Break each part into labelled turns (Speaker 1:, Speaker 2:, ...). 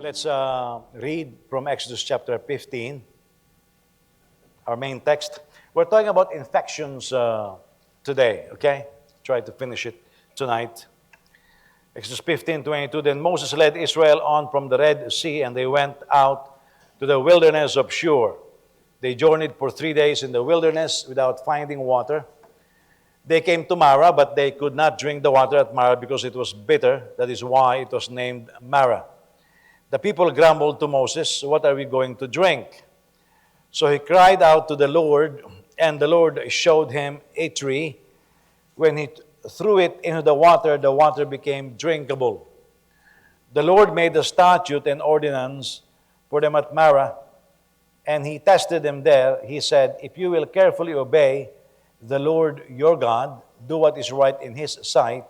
Speaker 1: Let's read from Exodus chapter 15, our main text. We're talking about infections today, okay? Try to finish it tonight. Exodus 15:22. Then Moses led Israel on from the Red Sea, and they went out to the wilderness of Shur. They journeyed for 3 days in the wilderness without finding water. They came to Marah, but they could not drink the water at Marah because it was bitter. That is why it was named Marah. The people grumbled to Moses, "What are we going to drink?" So he cried out to the Lord, and the Lord showed him a tree. When he threw it into the water became drinkable. The Lord made a statute and ordinance for them at Marah, and he tested them there. He said, "If you will carefully obey the Lord your God, do what is right in his sight,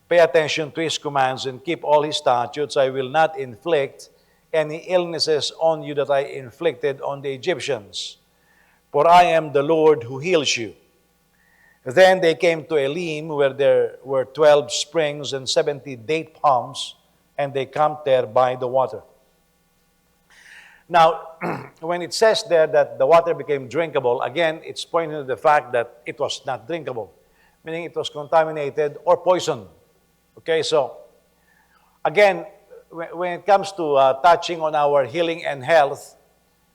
Speaker 1: pay attention to his commands, and keep all his statutes, I will not inflict any illnesses on you that I inflicted on the Egyptians. For I am the Lord who heals you." Then they came to Elim, where there were 12 springs and 70 date palms, and they camped there by the water. Now, when it says there that the water became drinkable, again, it's pointing to the fact that it was not drinkable, meaning it was contaminated or poisoned. Okay, so again, when it comes to touching on our healing and health,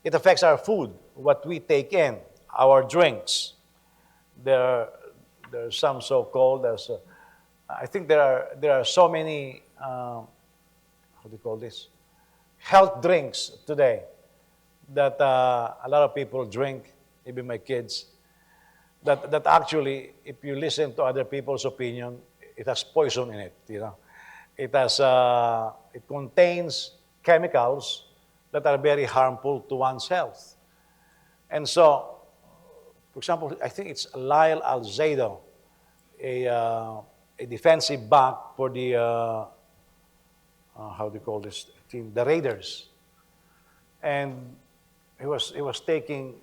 Speaker 1: it affects our food, what we take in, our drinks. There's some so-called, I think there are so many, how do you call this? Health drinks today that a lot of people drink, even my kids, that actually, if you listen to other people's opinion, it has poison in it, you know. It contains chemicals that are very harmful to one's health. And so, for example, I think it's Lyle Alzado, a defensive back for the, how do you call this team? The Raiders. And he was taking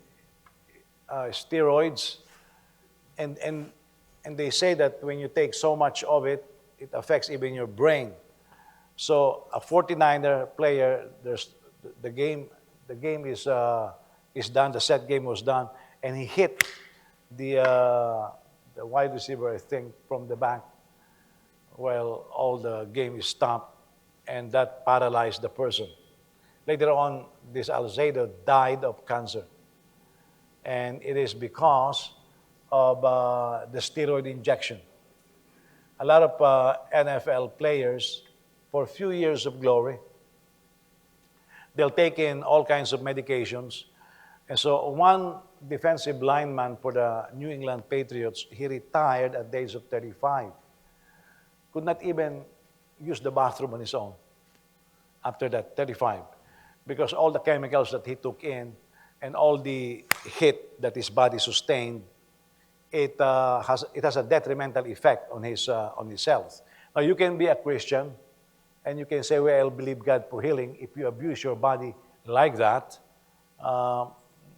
Speaker 1: steroids, and they say that when you take so much of it, it affects even your brain. So a 49er player, the game is done, the set game was done, and he hit the wide receiver, I think, from the back. Well, all the game is stopped, and that paralyzed the person. Later on, this Alzado died of cancer. And it is because of the steroid injection. A lot of NFL players, for a few years of glory, they'll take in all kinds of medications. And so one defensive lineman for the New England Patriots, he retired at the age of 35. Could not even use the bathroom on his own after that, 35. Because all the chemicals that he took in and all the hit that his body sustained, it has a detrimental effect on his health. Now, you can be a Christian, and you can say, "Well, I'll believe God for healing." If you abuse your body like that,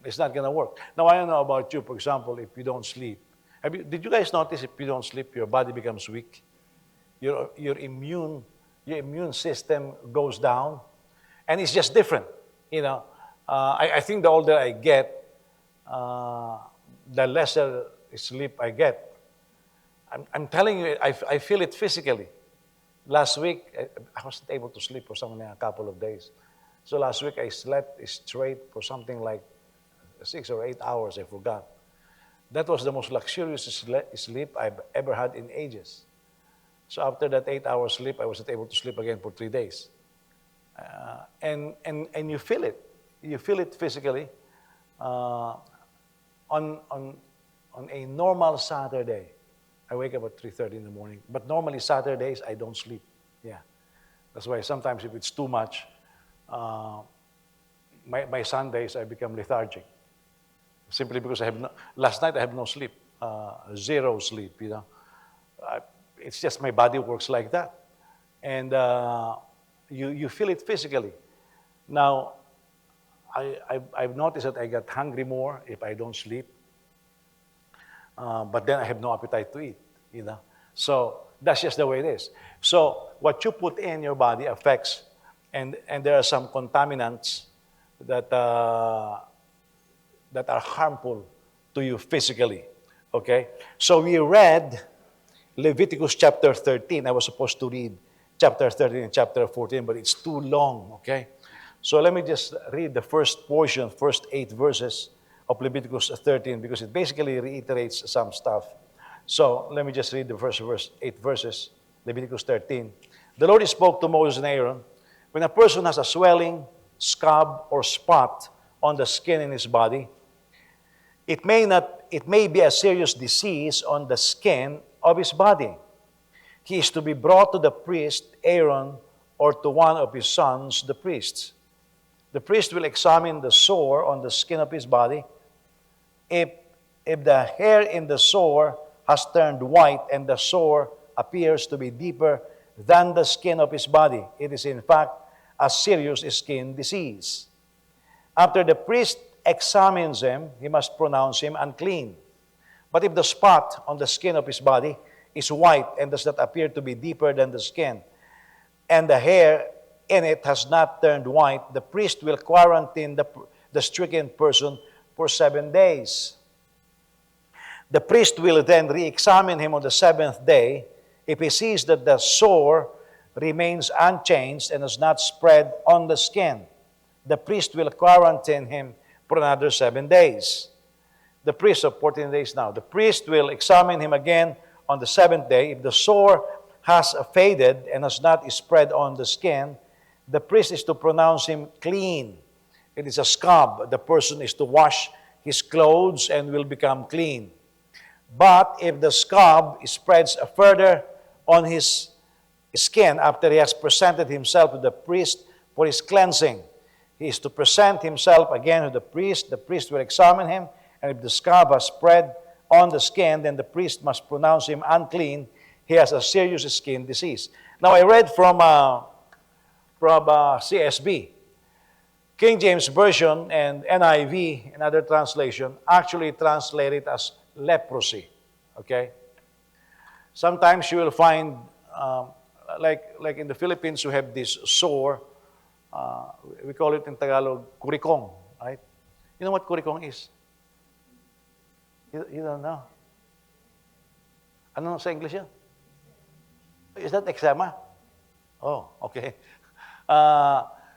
Speaker 1: it's not going to work. Now, I don't know about you, for example, if you don't sleep. Did you guys notice if you don't sleep, your body becomes weak? Your immune system goes down, and it's just different. You know, I think the older I get, the lesser sleep I get. I'm telling you, I feel it physically. Last week, I wasn't able to sleep for something like a couple of days. So last week, I slept straight for something like 6 or 8 hours, I forgot. That was the most luxurious sleep I've ever had in ages. So after that 8-hour sleep, I wasn't able to sleep again for 3 days. And you feel it. You feel it physically. On a normal Saturday, I wake up at 3:30 in the morning. But normally Saturdays, I don't sleep. Yeah. That's why sometimes if it's too much, my Sundays, I become lethargic. Simply because last night I have no sleep. Zero sleep, you know. It's just my body works like that. And you feel it physically. Now, I've noticed that I get hungry more if I don't sleep. But then I have no appetite to eat, you know. So that's just the way it is. So what you put in your body affects and there are some contaminants that that are harmful to you physically. Okay? So we read Leviticus chapter 13. I was supposed to read chapter 13 and chapter 14, but it's too long. Okay? So let me just read the first portion, first 8 verses of Leviticus 13, because it basically reiterates some stuff. So let me just read the first 8 verses, Leviticus 13. The Lord spoke to Moses and Aaron, when a person has a swelling, scab, or spot on the skin in his body, it may be a serious disease on the skin of his body. He is to be brought to the priest, Aaron, or to one of his sons, the priests. The priest will examine the sore on the skin of his body. If the hair in the sore has turned white and the sore appears to be deeper than the skin of his body, it is in fact a serious skin disease. After the priest examines him, he must pronounce him unclean. But if the spot on the skin of his body is white and does not appear to be deeper than the skin, and the hair in it has not turned white, the priest will quarantine the stricken person for 7 days. The priest will then re-examine him on the 7th day. If he sees that the sore remains unchanged and has not spread on the skin, the priest will quarantine him for another 7 days. The priest of 14 days now. The priest will examine him again on the 7th day. If the sore has faded and has not spread on the skin, the priest is to pronounce him clean. It is a scab. The person is to wash his clothes and will become clean. But if the scab spreads further on his skin after he has presented himself to the priest for his cleansing, he is to present himself again to the priest. The priest will examine him, and if the scab has spread on the skin, then the priest must pronounce him unclean. He has a serious skin disease. Now, I read from CSB. King James Version and NIV and other translation actually translate it as leprosy. Okay? Sometimes you will find, like in the Philippines, you have this sore. We call it in Tagalog, kurikong. Right? You know what kurikong is? You don't know? Ano sa English yan? Is that eczema? Oh, okay.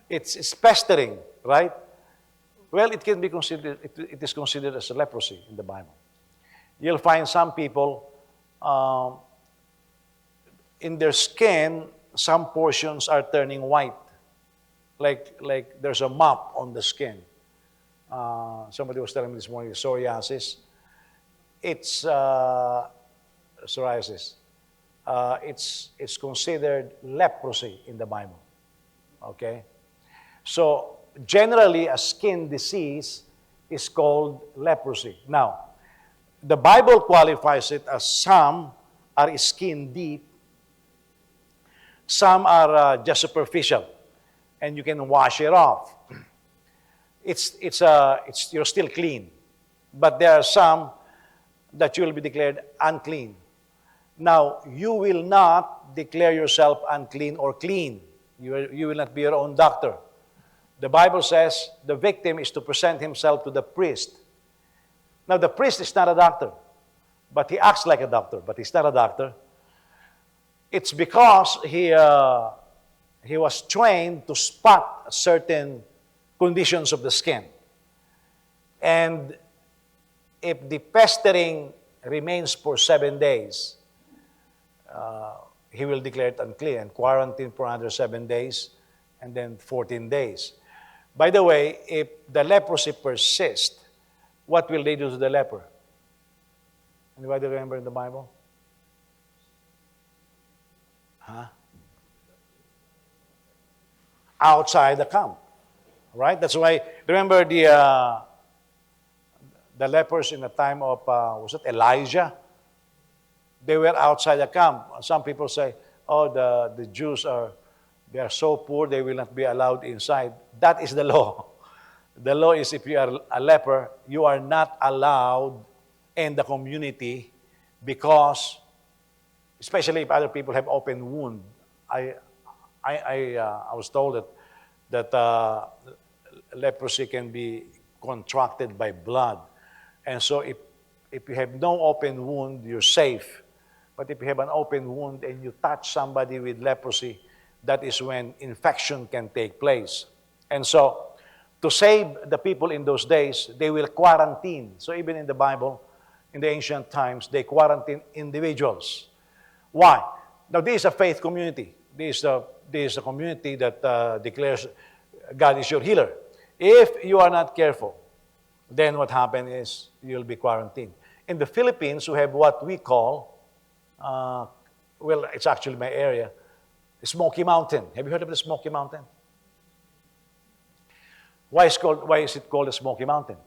Speaker 1: It's pestering, right? Well, it can be considered, it is considered as a leprosy in the Bible. You'll find some people, in their skin, some portions are turning white. Like there's a mop on the skin. Somebody was telling me this morning, psoriasis. It's psoriasis. It's considered leprosy in the Bible. Okay? So, generally, a skin disease is called leprosy. Now, the Bible qualifies it as some are skin deep, some are just superficial, and you can wash it off. You're still clean, but there are some that you will be declared unclean. Now, you will not declare yourself unclean or clean. You will not be your own doctor. The Bible says the victim is to present himself to the priest. Now, the priest is not a doctor, but he acts like a doctor, but he's not a doctor. It's because he was trained to spot certain conditions of the skin. And if the pestering remains for 7 days, he will declare it unclean and quarantine for another 7 days and then 14 days. By the way, if the leprosy persists, what will they do to the leper? Anybody remember in the Bible? Outside the camp. Right? That's why, remember the lepers in the time of, was it Elijah? They were outside the camp. Some people say, oh, the Jews they are so poor, they will not be allowed inside. That is the law. The law is if you are a leper, you are not allowed in the community because, especially if other people have open wound. I was told that that leprosy can be contracted by blood. And so if you have no open wound, you're safe. But if you have an open wound and you touch somebody with leprosy, that is when infection can take place. And so, to save the people in those days, they will quarantine. So even in the Bible, in the ancient times, they quarantine individuals. Why? Now, this is a faith community. This is a community that declares God is your healer. If you are not careful, then what happens is you'll be quarantined. In the Philippines, we have what we call, well, it's actually my area, Smoky Mountain. Have you heard of the Smoky Mountain? Why is it called the Smoky Mountain?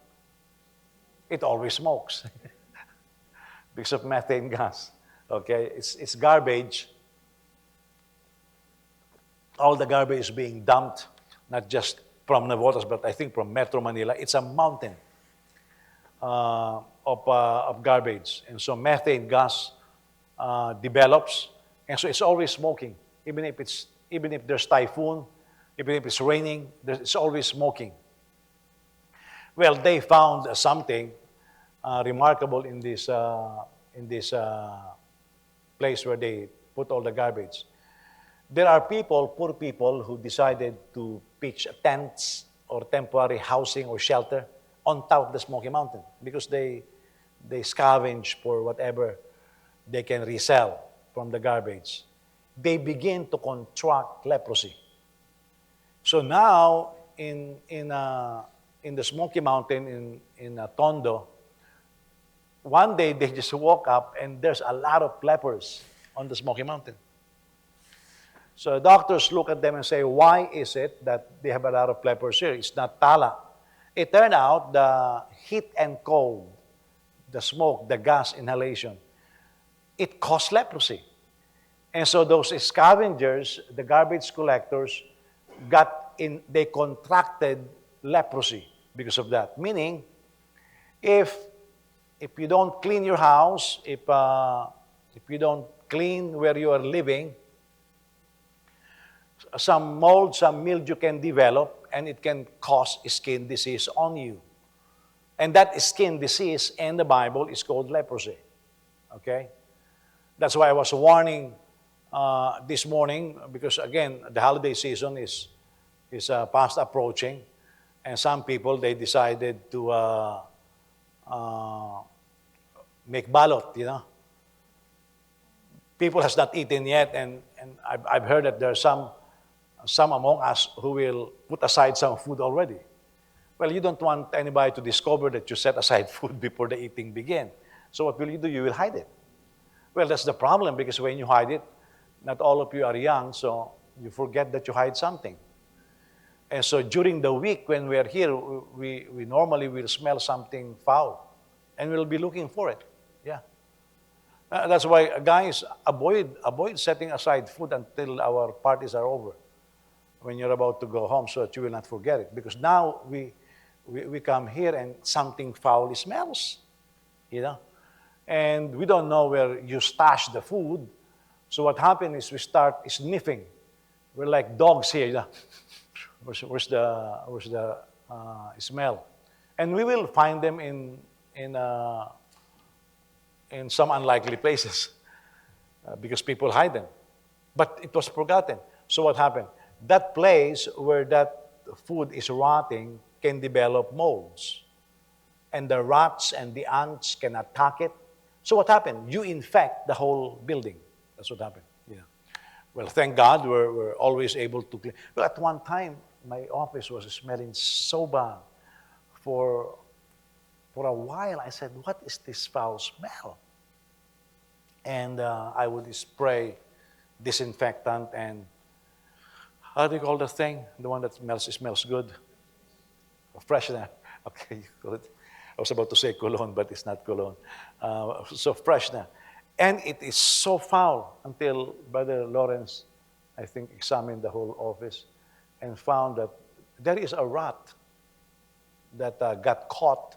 Speaker 1: It always smokes because of methane gas. Okay, it's garbage. All the garbage is being dumped, not just from Navotas, but I think from Metro Manila. It's a mountain of garbage. And so methane gas develops, and so it's always smoking. Even if there's typhoon, even if it's raining, it's always smoking. Well, they found something remarkable in this place where they put all the garbage. There are people, poor people, who decided to pitch tents or temporary housing or shelter on top of the Smoky Mountain because they scavenge for whatever they can resell from the garbage. They begin to contract leprosy. So now in the Smoky Mountain in Tondo, one day they just woke up and there's a lot of lepers on the Smoky Mountain. So doctors look at them and say, why is it that they have a lot of lepers here? It's not tala. It turned out the heat and cold, the smoke, the gas inhalation, it caused leprosy. And so those scavengers, the garbage collectors, they contracted leprosy because of that. Meaning, if you don't clean your house, if you don't clean where you are living, some mold, some mildew can develop, and it can cause skin disease on you. And that skin disease in the Bible is called leprosy. Okay? That's why I was warning this morning, because again, the holiday season is fast approaching, and some people, they decided to make balot, you know. People has not eaten yet, and I've heard that there are some among us who will put aside some food already. Well, you don't want anybody to discover that you set aside food before the eating begins. So what will you do? You will hide it. Well, that's the problem, because when you hide it, not all of you are young, so you forget that you hide something. And so during the week when we are here, we normally will smell something foul, and we'll be looking for it. Yeah. That's why, guys, avoid setting aside food until our parties are over, when you're about to go home, so that you will not forget it. Because now we come here and something foul smells, you know. And we don't know where you stash the food. So what happens is we start sniffing. We're like dogs here, you know. Where's the smell? And we will find them in some unlikely places because people hide them. But it was forgotten. So what happened? That place where that food is rotting can develop molds. And the rats and the ants can attack it. So what happened? You infect the whole building. That's what happened. Yeah. Well, thank God we're always able to clean. Well, at one time, my office was smelling so bad. For a while, I said, what is this foul smell? And I would spray disinfectant and, how do you call the thing? The one that smells good? Freshener. Okay, good. I was about to say cologne, but it's not cologne. So freshener. And it is so foul until Brother Lawrence, I think, examined the whole office and found that there is a rat that got caught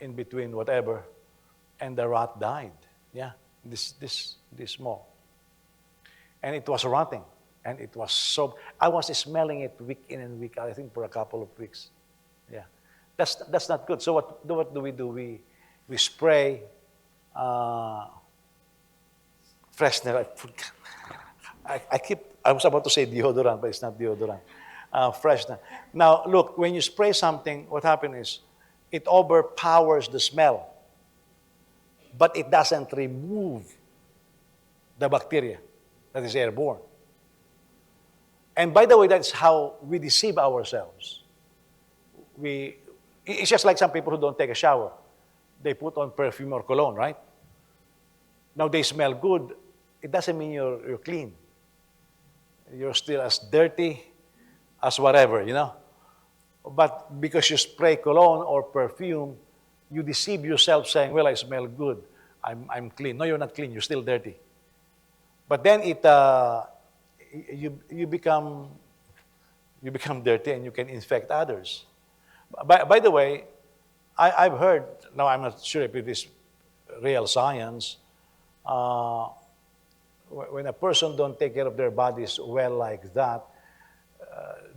Speaker 1: in between whatever, and the rat died. Yeah, this small. And it was rotting. And it was so, I was smelling it week in and week out, I think for a couple of weeks. Yeah. That's not good. So what do? We spray freshener. I was about to say deodorant, but it's not deodorant. Freshener. Now, look, when you spray something, what happens is it overpowers the smell, but it doesn't remove the bacteria that is airborne. And by the way, that's how we deceive ourselves. It's just like some people who don't take a shower. They put on perfume or cologne, right? Now they smell good. It doesn't mean you're clean. You're still as dirty as whatever, you know. But because you spray cologne or perfume, you deceive yourself saying, well, I smell good. I'm clean. No, you're not clean. You're still dirty. But then you become dirty and you can infect others. By the way, I've heard, now I'm not sure if it is real science, when a person don't take care of their bodies well like that,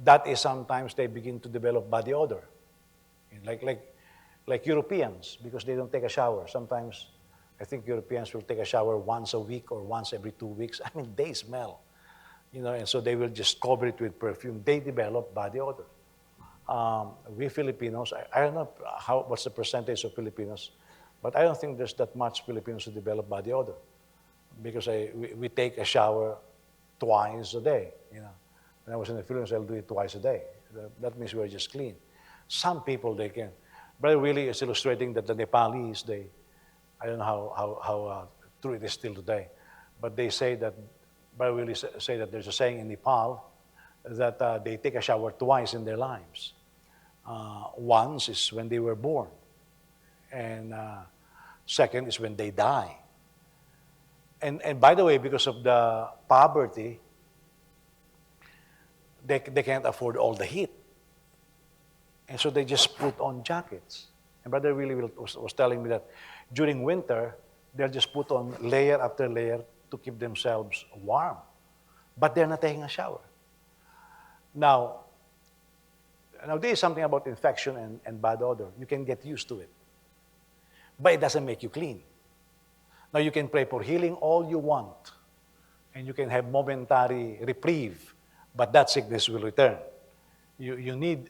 Speaker 1: that is sometimes they begin to develop body odor. Like Europeans, because they don't take a shower. Sometimes I think Europeans will take a shower once a week or once every 2 weeks. I mean, they smell, you know, and so they will just cover it with perfume. They develop body odor. We Filipinos, I don't know what's the percentage of Filipinos, but I don't think there's that much Filipinos who develop body odor, because we take a shower twice a day. You know, when I was in the Philippines, I'll do it twice a day. That means we're just clean. Some people they can, but really it's illustrating that the Nepalis, I don't know how true it is still today, but they say that, but really say that there's a saying in Nepal that they take a shower twice in their lives. Once is when they were born, and second is when they die. And by the way, because of the poverty, they can't afford all the heat. And so they just put on jackets. And Brother Willie was telling me that during winter, they'll just put on layer after layer to keep themselves warm. But they're not taking a shower. Now this is something about infection and bad odor. You can get used to it. But it doesn't make you clean. Now you can pray for healing all you want. And you can have momentary reprieve. But that sickness will return. You need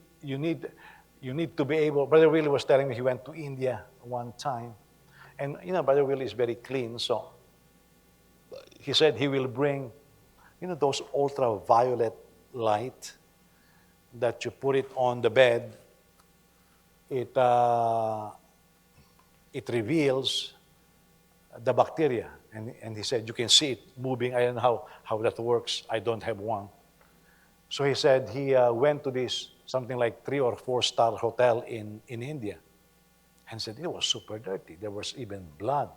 Speaker 1: to be able. Brother Willie was telling me he went to India one time. And you know, Brother Willie is very clean. So he said he will bring, you know, those ultraviolet light that you put it on the bed, it reveals the bacteria. And he said, you can see it moving. I don't know how that works. I don't have one. So he said he went to this, something like 3 or 4 star hotel in India. And said it was super dirty. There was even blood.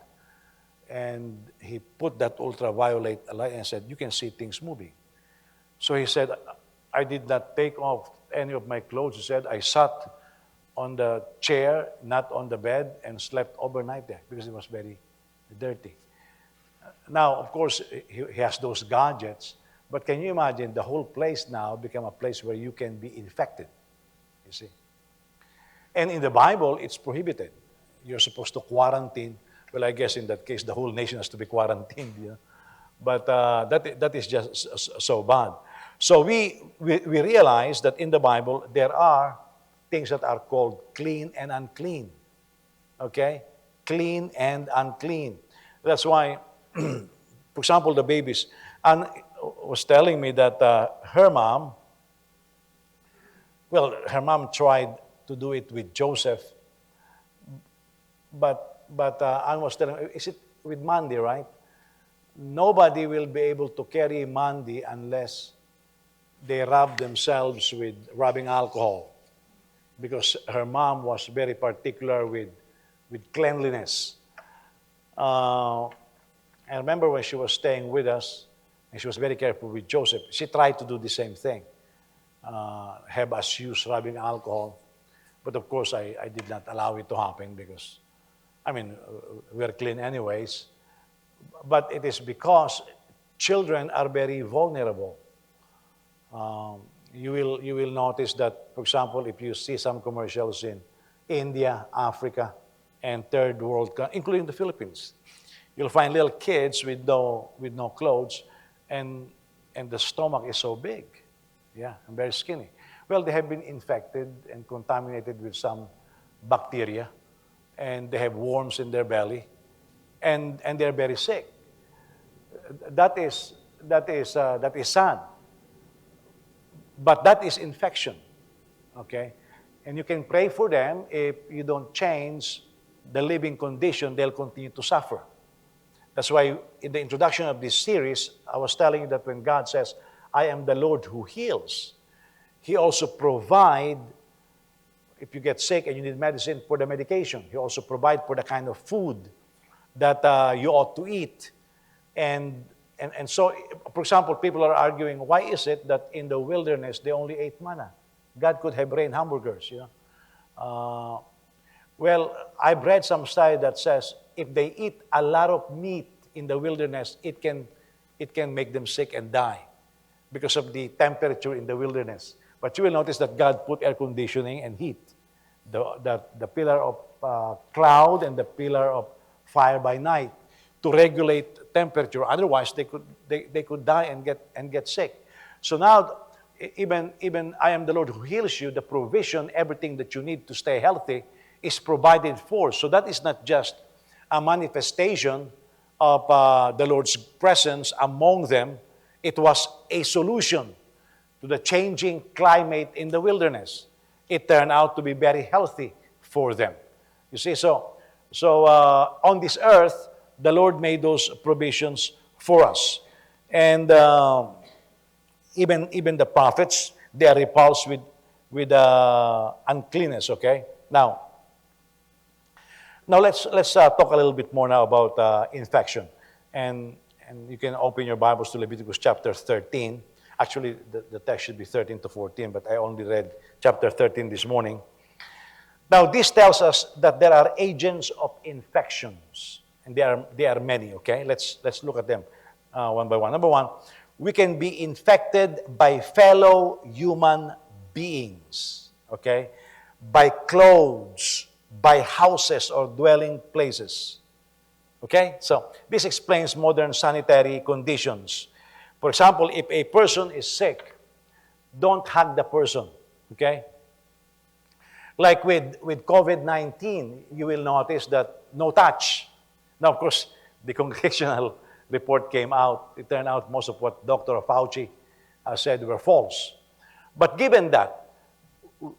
Speaker 1: And he put that ultraviolet light and said, you can see things moving. So he said, I did not take off any of my clothes. He said, I sat on the chair, not on the bed, and slept overnight there because it was very dirty. Now, of course, he has those gadgets, but can you imagine the whole place now become a place where you can be infected, you see? And in the Bible, it's prohibited. You're supposed to quarantine. Well, I guess in that case, the whole nation has to be quarantined, you know? But that is just so bad. So we realize that in the Bible, there are things that are called clean and unclean. Okay? Clean and unclean. That's why, for example, the babies. Anne was telling me that her mom tried to do it with Joseph. But Anne was telling me, is it with Mandy, right? Nobody will be able to carry Mandy unless they rub themselves with rubbing alcohol, because her mom was very particular with cleanliness. I remember when she was staying with us, and she was very careful with Joseph. She tried to do the same thing, have us use rubbing alcohol. But of course, I did not allow it to happen because, I mean, we're clean anyways. But it is because children are very vulnerable. You will notice that, for example, if you see some commercials in India, Africa, and third world, including the Philippines, you'll find little kids with no clothes, and the stomach is so big, yeah, and very skinny. Well, they have been infected and contaminated with some bacteria, and they have worms in their belly, and they're very sick. That is sad. But that is infection, okay? And you can pray for them. If you don't change the living condition, they'll continue to suffer. That's why in the introduction of this series, I was telling you that when God says, I am the Lord who heals, He also provide, if you get sick and you need medicine, for the medication. He also provide for the kind of food that you ought to eat. And so, for example, people are arguing, why is it that in the wilderness they only ate manna? God could have rained hamburgers, you know. Well, I've read some study that says if they eat a lot of meat in the wilderness, it can make them sick and die because of the temperature in the wilderness. But you will notice that God put air conditioning and heat. The pillar of cloud and the pillar of fire by night to regulate temperature. Otherwise, they could die and get sick. So now, even I am the Lord who heals you, the provision, everything that you need to stay healthy is provided for. So that is not just a manifestation of the Lord's presence among them. It was a solution to the changing climate in the wilderness. It turned out to be very healthy for them. You see, so on this earth, the Lord made those provisions for us. And even the prophets, they are repulsed with uncleanness, okay? Now let's talk a little bit more now about infection. And you can open your Bibles to Leviticus chapter 13. Actually, the text should be 13 to 14, but I only read chapter 13 this morning. Now, this tells us that there are agents of infections. And there are many, okay? Let's look at them one by one. Number one, we can be infected by fellow human beings, okay? By clothes, by houses or dwelling places. Okay? So, this explains modern sanitary conditions. For example, if a person is sick, don't hug the person, okay? Like with COVID-19, you will notice that no touch. Now, of course, the congressional report came out. It turned out most of what Dr. Fauci said were false. But given that,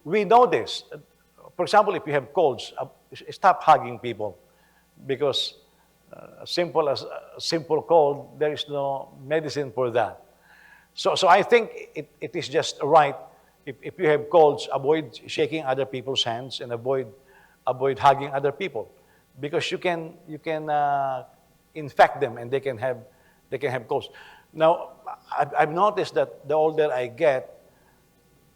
Speaker 1: we know this. For example, if you have colds, stop hugging people because simple cold, there is no medicine for that. So I think it is just right. If you have colds, avoid shaking other people's hands and avoid hugging other people, because you can infect them and they can have colds. Now, I've noticed that the older I get,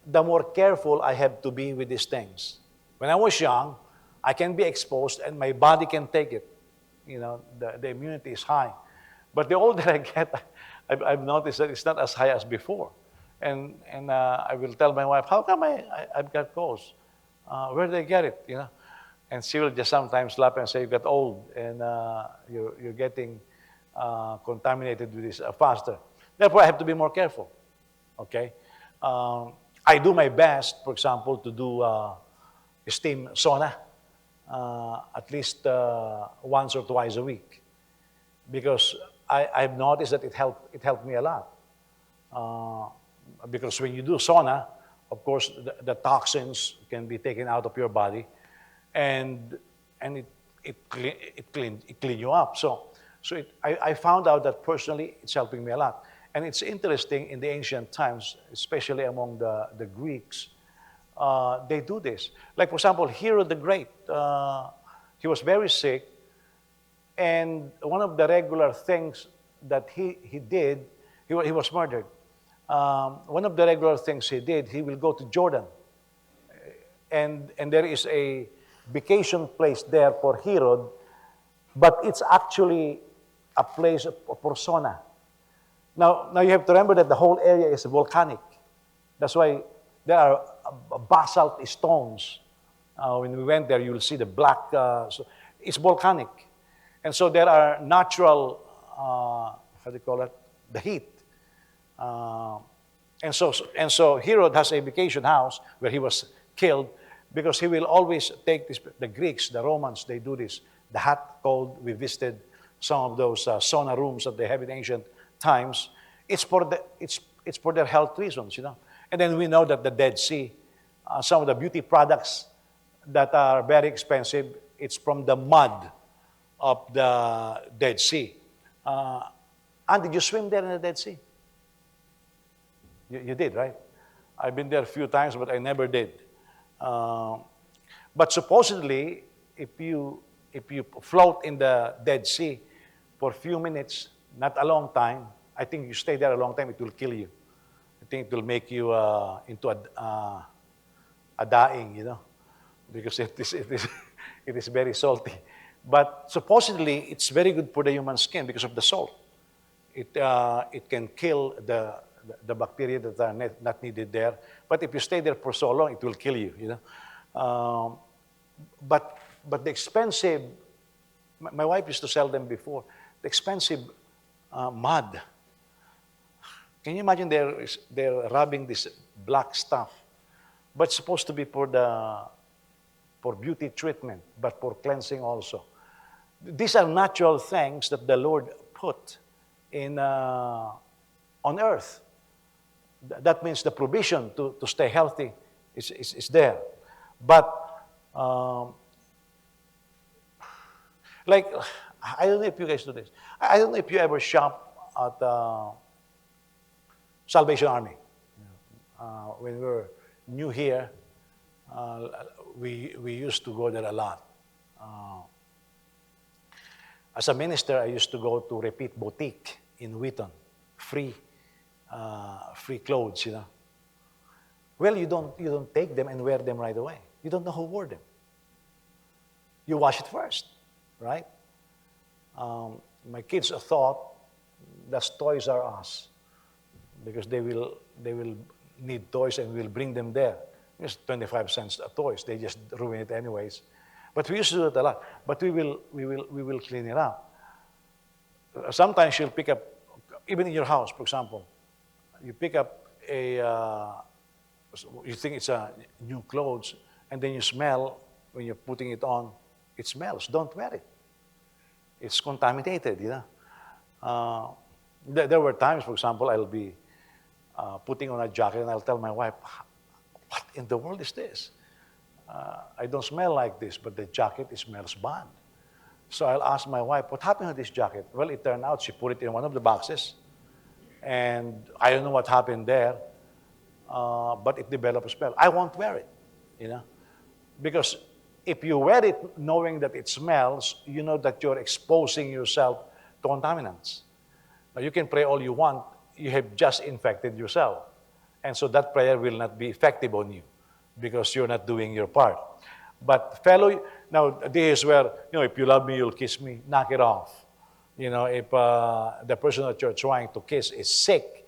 Speaker 1: the more careful I have to be with these things. When I was young, I can be exposed and my body can take it. You know, the immunity is high. But the older I get, I've noticed that it's not as high as before. And I will tell my wife, how come I've got colds? Where did I get it? You know, and she will just sometimes laugh and say, you got old and you're getting contaminated with this faster. Therefore, I have to be more careful. Okay, I do my best, for example, to do steam sauna at least once or twice a week, because I've noticed that it helped me a lot. Because when you do sauna, of course, the toxins can be taken out of your body, and it clean you up. So I found out that personally, it's helping me a lot. And it's interesting, in the ancient times, especially among the Greeks, they do this. Like, for example, Herod the Great, he was very sick, and one of the regular things that he did, he was murdered. One of the regular things he did, he will go to Jordan. And there is a vacation place there for Herod, but it's actually a place for sauna. Now you have to remember that the whole area is volcanic. That's why there are basalt stones. When we went there, you'll see the black, it's volcanic. And so there are natural, how do you call it, the heat. Uh, and so Herod has a vacation house where he was killed because he will always take this. The Greeks, the Romans, they do this. The hot, cold. We visited some of those sauna rooms that they have in ancient times. It's for their health reasons, you know. And then we know that the Dead Sea, some of the beauty products that are very expensive, it's from the mud of the Dead Sea. And did you swim there in the Dead Sea? You did, right? I've been there a few times, but I never did. But supposedly, if you float in the Dead Sea for a few minutes, not a long time, I think you stay there a long time, it will kill you. I think it will make you into a dying, you know, because it is very salty. But supposedly, it's very good for the human skin because of the salt. It can kill the bacteria that are not needed there. But if you stay there for so long, it will kill you, you know. But the expensive, my wife used to sell them before, the expensive mud. Can you imagine they're rubbing this black stuff, but it's supposed to be for beauty treatment, but for cleansing also. These are natural things that the Lord put in on earth. That means the provision to stay healthy is there. But like, I don't know if you guys do this. I don't know if you ever shop at Salvation Army. When we were new here, we used to go there a lot. As a minister, I used to go to Repeat Boutique in Wheaton, free clothes, you know. Well, you don't take them and wear them right away. You don't know who wore them. You wash it first, right? My kids thought that's Toys R Us because they will need toys and we'll bring them there. It's 25 cents a toys. They just ruin it anyways. But we used to do it a lot. But we will clean it up. Sometimes you'll pick up, even in your house, for example, you pick up you think it's a new clothes, and then you smell when you're putting it on, it smells. Don't wear it. It's contaminated, you know. There were times, for example, I'll be putting on a jacket and I'll tell my wife, what in the world is this? I don't smell like this, but the jacket, it smells bad. So I'll ask my wife, what happened to this jacket? Well, it turned out she put it in one of the boxes, and I don't know what happened there, but it developed a smell. I won't wear it, you know, because if you wear it knowing that it smells, you know that you're exposing yourself to contaminants. Now, you can pray all you want, you have just infected yourself. And so that prayer will not be effective on you because you're not doing your part. But now this is where, you know, if you love me, you'll kiss me, knock it off. You know, if the person that you're trying to kiss is sick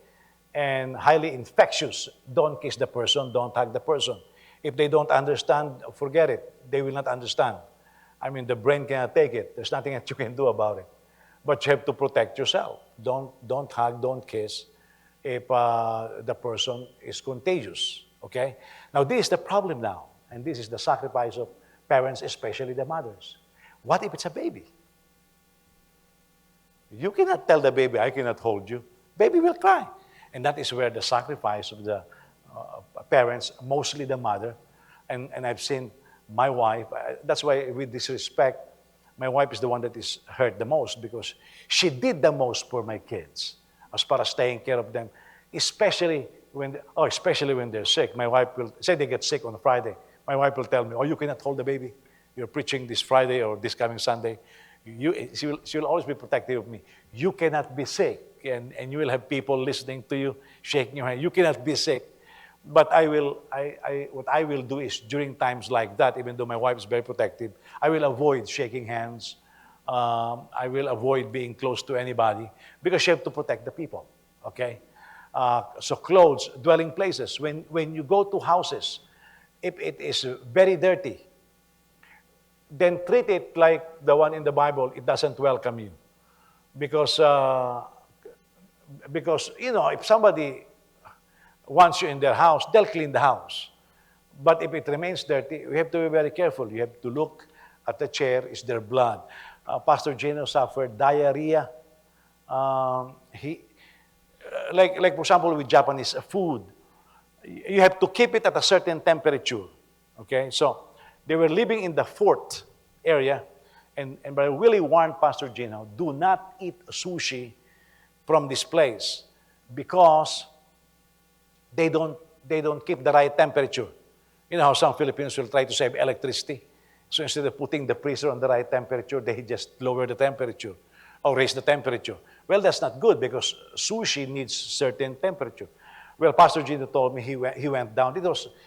Speaker 1: and highly infectious, don't kiss the person, don't hug the person. If they don't understand, forget it. They will not understand. I mean, the brain cannot take it. There's nothing that you can do about it. But you have to protect yourself. Don't hug, don't kiss if the person is contagious, okay? Now, this is the problem now, and this is the sacrifice of parents, especially the mothers. What if it's a baby? You cannot tell the baby, I cannot hold you. Baby will cry. And that is where the sacrifice of the parents, mostly the mother, and I've seen my wife, that's why with this respect, my wife is the one that is hurt the most because she did the most for my kids as far as taking care of them, especially when they're sick. My wife will say they get sick on a Friday. My wife will tell me, oh, you cannot hold the baby. You're preaching this Friday or this coming Sunday. She will always be protective of me. You cannot be sick. And you will have people listening to you, shaking your hand. You cannot be sick. But what I will do is during times like that, even though my wife is very protective, I will avoid shaking hands. I will avoid being close to anybody because you have to protect the people, okay? So clothes, dwelling places. When you go to houses, if it is very dirty, then treat it like the one in the Bible. It doesn't welcome you. Because, if somebody wants you in their house, they'll clean the house. But if it remains dirty, we have to be very careful. You have to look at the chair. Is there blood? Pastor Gino suffered diarrhea. Like for example, with Japanese food, you have to keep it at a certain temperature. Okay, so they were living in the fourth area, and Brother Willie warned Pastor Gino, do not eat sushi from this place because they don't keep the right temperature. You know how some Filipinos will try to save electricity? So instead of putting the freezer on the right temperature, they just lower the temperature or raise the temperature. Well, that's not good because sushi needs certain temperature. Well, Pastor Gino told me he went down.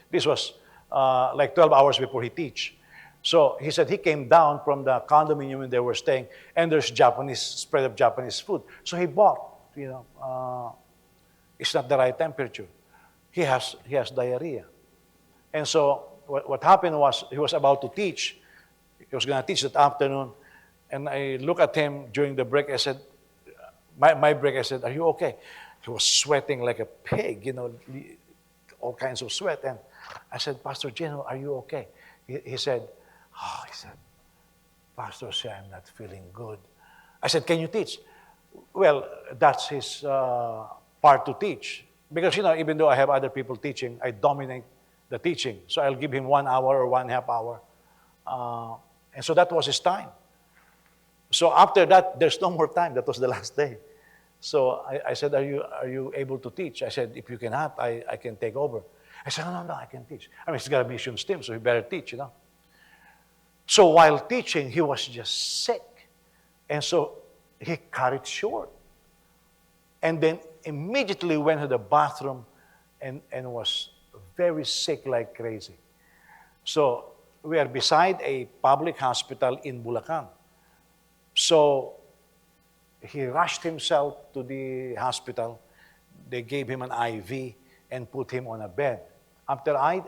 Speaker 1: This was like 12 hours before he teach. So he said he came down from the condominium when they were staying, and there's spread of Japanese food. So he bought, it's not the right temperature. He has diarrhea. And so what happened was he was about to teach. He was going to teach that afternoon. And I look at him during the break. I said, my break, I said, are you okay? He was sweating like a pig, all kinds of sweat. And I said, Pastor Gino, are you okay? He said, Pastor said, I'm not feeling good. I said, can you teach? Well, that's his part to teach. Because, even though I have other people teaching, I dominate the teaching. So I'll give him 1 hour or 1.5 hour. And so that was his time. So after that, there's no more time. That was the last day. So I said, are you able to teach? I said, if you cannot, I can take over. I said, no, I can teach. I mean, he's got a missions team, so he better teach, So while teaching, he was just sick. And so he cut it short. And then immediately went to the bathroom and was very sick like crazy. So we are beside a public hospital in Bulacan. So he rushed himself to the hospital. They gave him an IV and put him on a bed. After I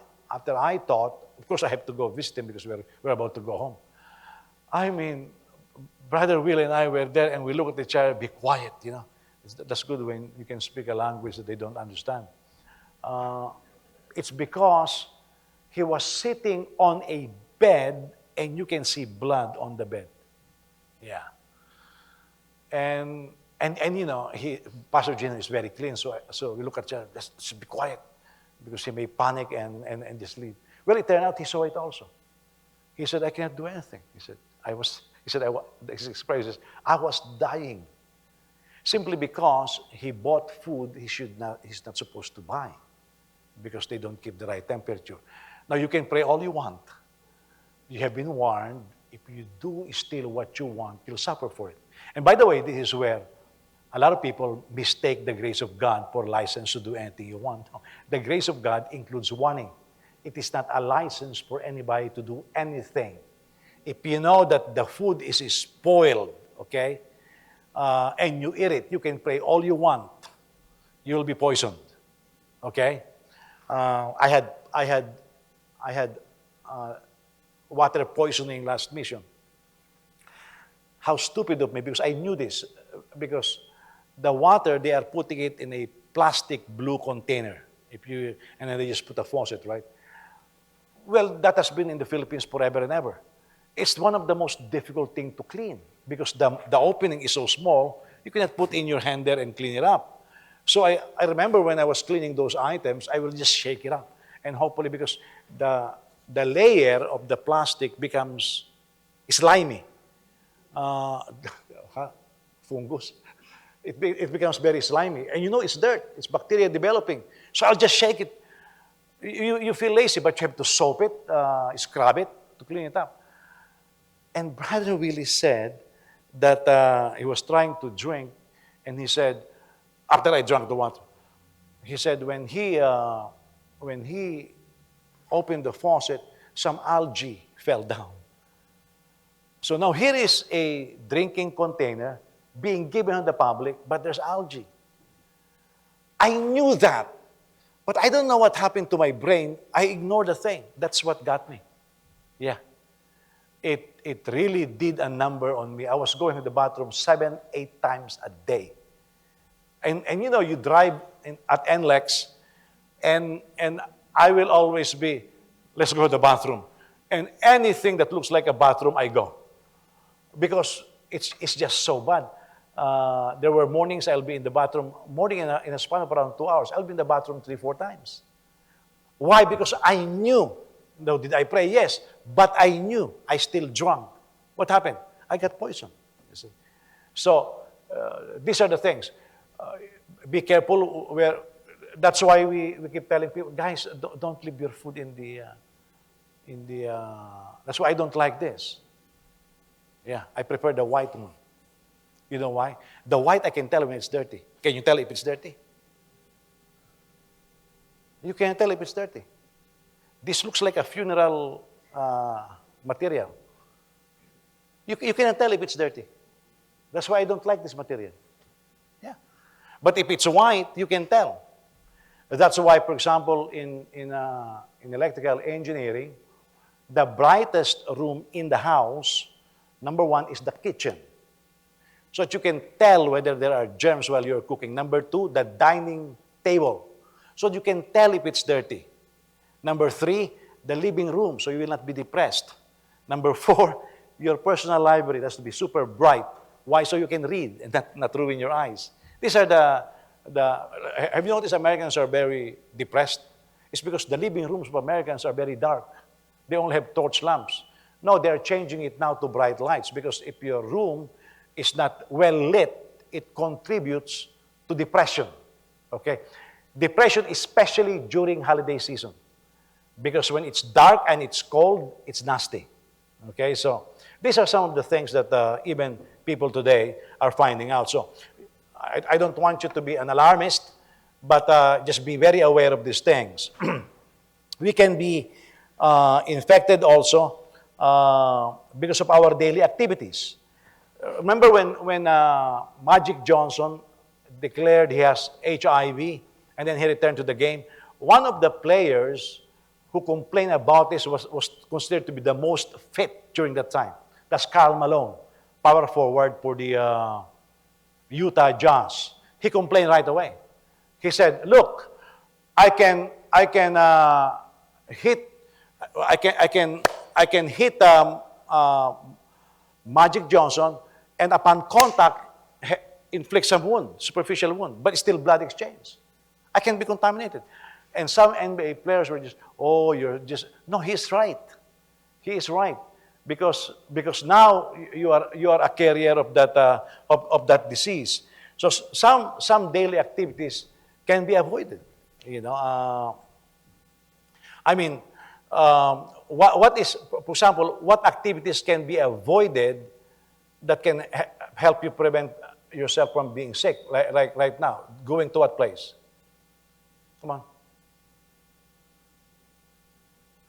Speaker 1: thought, of course I have to go visit him because we're about to go home. I mean, Brother Will and I were there and we look at each other, be quiet, That's good when you can speak a language that they don't understand. It's because he was sitting on a bed and you can see blood on the bed. Yeah. And Pastor Gino is very clean, so we look at each other, let's be quiet, because he may panic and just leave. Well, it turned out he saw it also. He said, I cannot do anything. His expression is, I was dying. Simply because he bought food he's not supposed to buy, because they don't keep the right temperature. Now, you can pray all you want. You have been warned, if you do still what you want, you'll suffer for it. And by the way, this is where a lot of people mistake the grace of God for license to do anything you want. The grace of God includes warning. It is not a license for anybody to do anything. If you know that the food is spoiled, okay, and you eat it, you can pray all you want. You'll be poisoned, okay? I had water poisoning last mission. How stupid of me, because I knew this, because the water, they are putting it in a plastic blue container, and then they just put a faucet, right? Well, that has been in the Philippines forever and ever. It's one of the most difficult things to clean, because the opening is so small, you cannot put in your hand there and clean it up. So I remember when I was cleaning those items, I will just shake it up. And hopefully, because the layer of the plastic becomes slimy. Fungus. It becomes very slimy. And it's dirt. It's bacteria developing. So I'll just shake it. You feel lazy, but you have to soap it, scrub it to clean it up. And Brother Willie said that he was trying to drink, and he said, after I drank the water, he said when he opened the faucet, some algae fell down. So now here is a drinking container being given to the public, but there's algae. I knew that. But I don't know what happened to my brain. I ignored the thing. That's what got me. Yeah. It really did a number on me. I was going to the bathroom 7, 8 times a day. And you know, you drive at NLEX, and I will always be, let's go to the bathroom. And anything that looks like a bathroom, I go. Because it's just so bad. There were mornings I'll be in the bathroom, morning in a span of around 2 hours, I'll be in the bathroom 3, 4 times. Why? Because I knew. No, did I pray? Yes. But I knew I still drunk. What happened? I got poisoned. You see? So, these are the things. Be careful where, that's why we keep telling people, guys, don't leave your food in the, that's why I don't like this. Yeah, I prefer the white one. You know why? The white, I can tell when it's dirty. Can you tell if it's dirty? You can't tell if it's dirty. This looks like a funeral material. You cannot tell if it's dirty. That's why I don't like this material. Yeah. But if it's white, you can tell. That's why, for example, in electrical engineering, the brightest room in the house, number 1, is the kitchen. So that you can tell whether there are germs while you're cooking. Number 2, the dining table. So that you can tell if it's dirty. Number 3, the living room, so you will not be depressed. Number 4, your personal library has to be super bright. Why? So you can read and not ruin your eyes. These are have you noticed Americans are very depressed? It's because the living rooms of Americans are very dark. They only have torch lamps. No, they're changing it now to bright lights because if your room is not well lit, it contributes to depression. Okay? Depression, especially during holiday season. Because when it's dark and it's cold, it's nasty. Okay? So these are some of the things that even people today are finding out. So I don't want you to be an alarmist, but just be very aware of these things. We can be infected also because of our daily activities. Remember when Magic Johnson declared he has HIV and then he returned to the game? One of the players who complained about this was considered to be the most fit during that time. That's Karl Malone, power forward for the Utah Jazz. He complained right away. He said, "Look, I can hit Magic Johnson, and upon contact, inflict some wound, superficial wound, but it's still blood exchange. I can be contaminated." And some NBA players were just, "Oh, you're just..." No, he's right. He is right. Because now you are a carrier of that disease. So some daily activities can be avoided. You know, I mean, what is, for example, what activities can be avoided that can help you prevent yourself from being sick? Like right now, going to what place? Come on.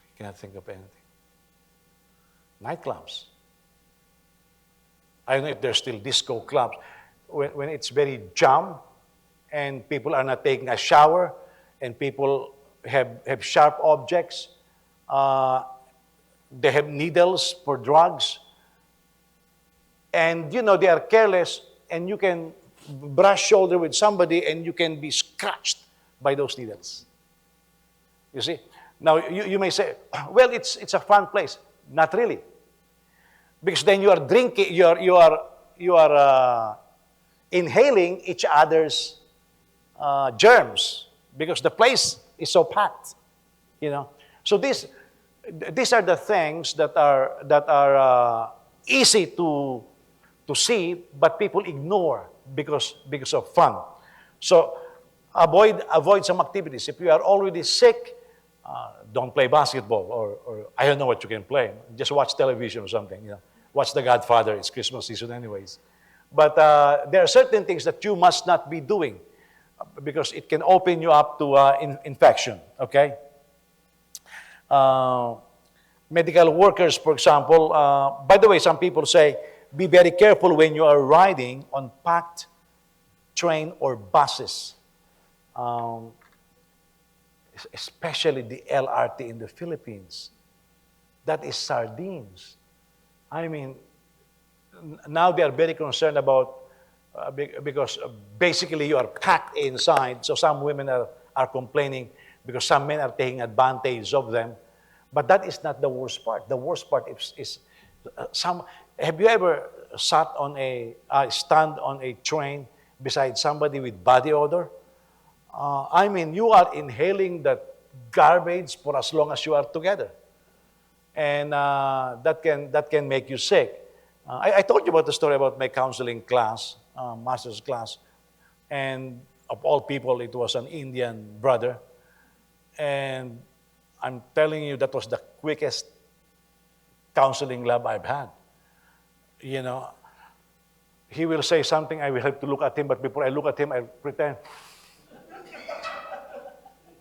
Speaker 1: I cannot think of anything. Nightclubs. I don't know if there's still disco clubs. When it's very jammed and people are not taking a shower and people have sharp objects, they have needles for drugs, and you know they are careless, and you can brush shoulder with somebody and you can be scratched by those needles. You see? Now you may say, "Well, it's a fun place." Not really. Because then you are drinking, you are inhaling each other's germs because the place is so packed, you know. So these are the things that are easy to see, but people ignore because of fun. So avoid some activities. If you are already sick, don't play basketball, or I don't know what you can play. Just watch television or something. You know, watch The Godfather. It's Christmas season, anyways. But there are certain things that you must not be doing because it can open you up to infection. Okay. Medical workers, for example. By the way, some people say be very careful when you are riding on packed train or buses. um, especially the LRT in the Philippines. That is sardines. I mean, now they are very concerned about, because basically you are packed inside. So some women are complaining because some men are taking advantage of them. But that is not the worst part. The worst part is some. Have you ever sat on stand on a train beside somebody with body odor? I mean, you are inhaling that garbage for as long as you are together, and that can make you sick. I told you about the story about my counseling class, master's class, and of all people, it was an Indian brother, and I'm telling you, that was the quickest counseling lab I've had. You know, he will say something, I will have to look at him, but before I look at him, I pretend.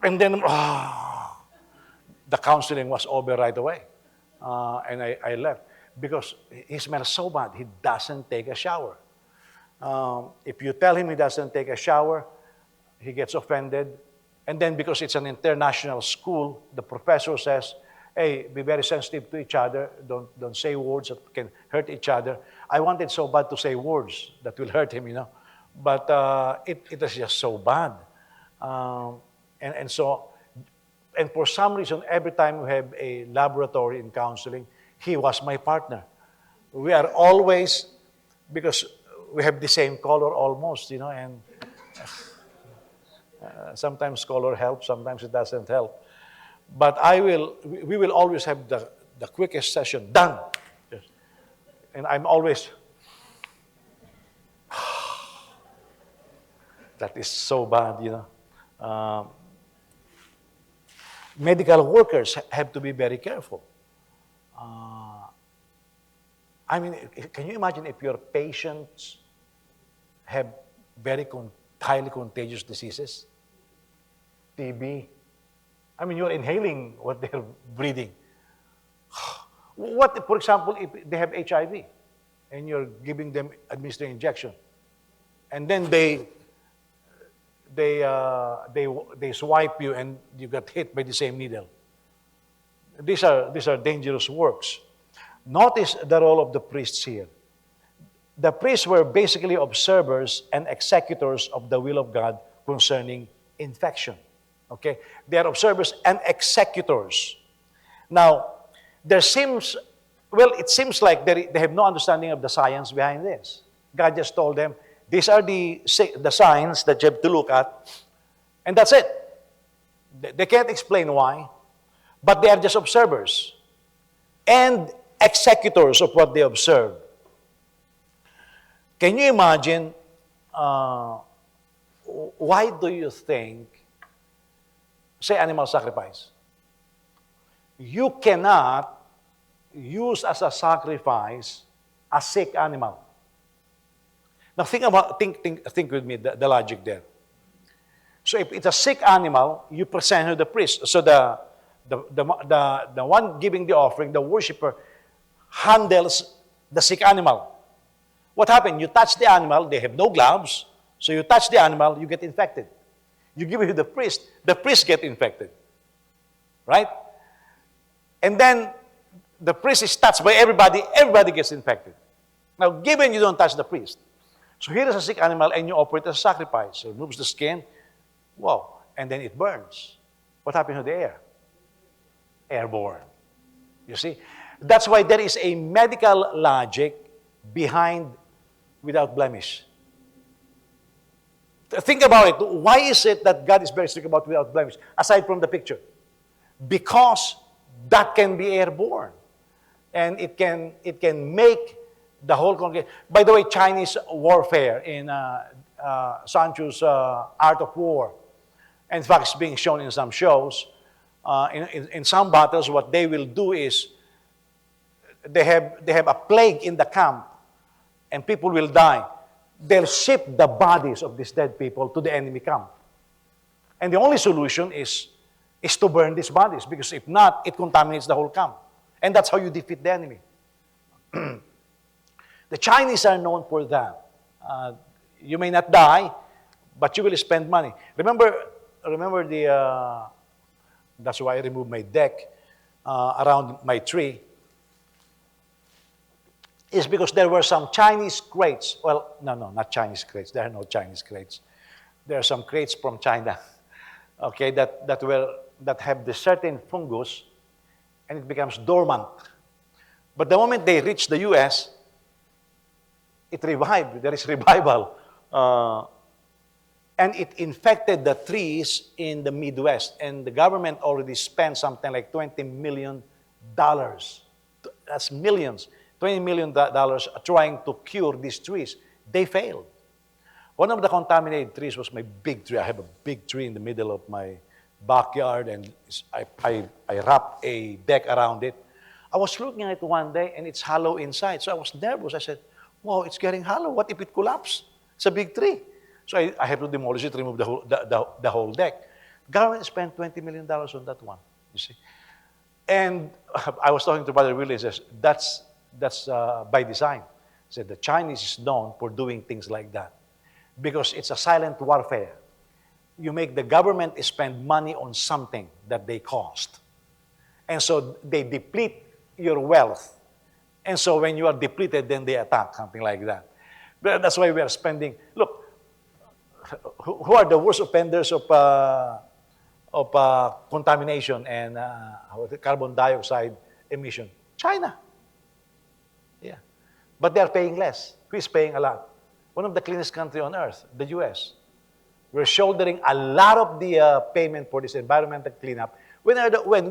Speaker 1: And then, the counseling was over right away. And I left. Because he smells so bad, he doesn't take a shower. If you tell him he doesn't take a shower, he gets offended. And then because it's an international school, the professor says, hey, be very sensitive to each other. Don't say words that can hurt each other. I wanted so bad to say words that will hurt him, you know. But it was just so bad. And for some reason, every time we have a laboratory in counseling, he was my partner. We are always, because we have the same color almost, you know, and sometimes color helps, sometimes it doesn't help. But we will always have the quickest session done. Yes. And I'm always, that is so bad, you know. Medical workers have to be very careful. I mean, can you imagine if your patients have very highly contagious diseases? TB. I mean, you're inhaling what they're breathing. What, for example, if they have HIV and you're giving them administering injection, and then they swipe you and you get hit by the same needle. These are dangerous works. Notice the role of the priests here. The priests were basically observers and executors of the will of God concerning infection. Okay? They are observers and executors. Now, it seems like they have no understanding of the science behind this. God just told them, these are the signs that you have to look at, and that's it. They can't explain why, but they are just observers and executors of what they observe. Can you imagine, why do you think, say animal sacrifice, you cannot use as a sacrifice a sick animal? Now think with me the logic there. So if it's a sick animal, you present to the priest. So the one giving the offering, the worshiper, handles the sick animal. What happened? You touch the animal, they have no gloves, so you touch the animal, you get infected. You give it to the priest gets infected. Right? And then the priest is touched by everybody gets infected. Now, given you don't touch the priest, so here is a sick animal and you offer it as a sacrifice. So it removes the skin, wow, and then it burns. What happened to the air? Airborne. You see? That's why there is a medical logic behind without blemish. Think about it. Why is it that God is very strict about without blemish, aside from the picture? Because that can be airborne. And it can make the whole congregation. By the way, Chinese warfare in Sun Tzu's Art of War, in fact, it's being shown in some shows. In some battles, what they will do is they have a plague in the camp, and people will die. They'll ship the bodies of these dead people to the enemy camp, and the only solution is to burn these bodies, because if not, it contaminates the whole camp, and that's how you defeat the enemy. The Chinese are known for that. You may not die, but you will spend money. Remember that's why I removed my deck around my tree, is because there were some Chinese crates. Well, no, not Chinese crates. There are no Chinese crates. There are some crates from China, okay, that have the certain fungus, and it becomes dormant. But the moment they reach the U.S., it revived. There is revival. And it infected the trees in the Midwest. And the government already spent something like $20 million. That's millions. $20 million trying to cure these trees. They failed. One of the contaminated trees was my big tree. I have a big tree in the middle of my backyard, and I wrapped a deck around it. I was looking at it one day, and it's hollow inside. So I was nervous. I said, wow, it's getting hollow. What if it collapses? It's a big tree. So I have to demolish it, remove the whole deck. Government spent $20 million on that one, you see. And I was talking to Brother Willie, and says, that's by design. He said, the Chinese is known for doing things like that because it's a silent warfare. You make the government spend money on something that they cost. And so they deplete your wealth. And so when you are depleted, then they attack, something like that. But that's why we are spending. Look, who are the worst offenders of contamination and carbon dioxide emission? China. Yeah. But they're paying less. Who is paying a lot? One of the cleanest countries on earth, the U.S. We're shouldering a lot of the payment for this environmental cleanup when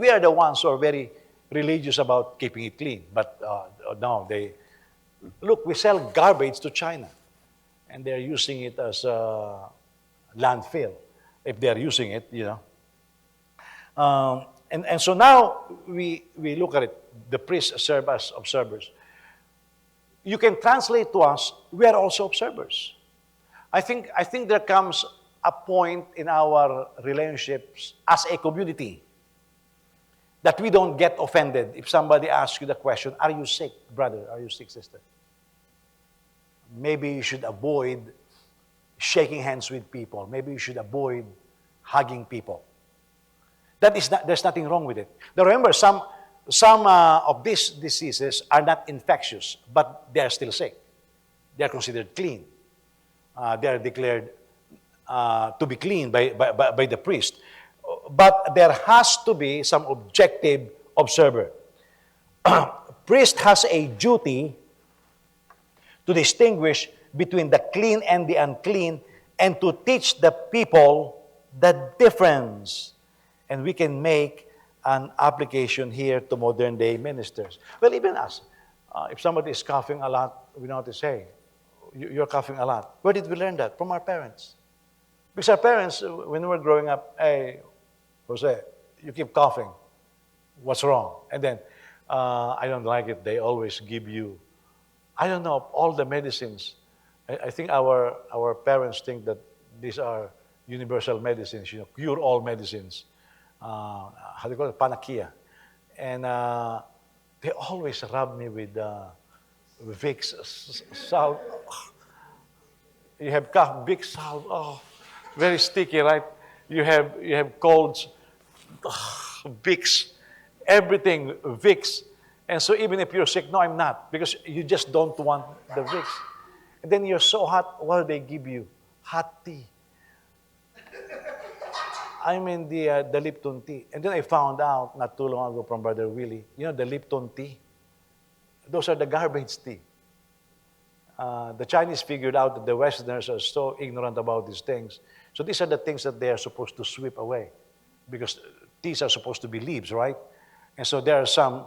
Speaker 1: we are the ones who are very religious about keeping it clean. But no, look, we sell garbage to China, and they're using it as a landfill, if they're using it, you know. And so now we look at it. The priests serve as observers. You can translate to us, we are also observers. I think there comes a point in our relationships as a community that we don't get offended if somebody asks you the question, are you sick, brother? Are you sick, sister? Maybe you should avoid shaking hands with people. Maybe you should avoid hugging people. There's nothing wrong with it. Now remember, some of these diseases are not infectious, but they are still sick. They are considered clean. They are declared to be clean by the priest. But there has to be some objective observer. Priest has a duty to distinguish between the clean and the unclean and to teach the people the difference. And we can make an application here to modern day ministers. Well, even us. If somebody is coughing a lot, we know what to say. You're coughing a lot. Where did we learn that? From our parents. Because our parents, when we were growing up, hey, Jose, you keep coughing. What's wrong? And then, I don't like it. They always give you, I don't know, all the medicines. I think our parents think that these are universal medicines, you know, cure all medicines. How do you call it? Panakia. And they always rub me with Vicks salve. You have cough, Vicks salve. Oh, very sticky, right? You have colds, Vicks, everything Vicks. And so even if you're sick, no, I'm not, because you just don't want the Vicks. And then you're so hot, what do they give you? Hot tea. I mean the Lipton tea. And then I found out not too long ago from Brother Willie, you know the Lipton tea? Those are the garbage tea. The Chinese figured out that the Westerners are so ignorant about these things. So these are the things that they are supposed to sweep away. Because teas are supposed to be leaves, right? And so there are some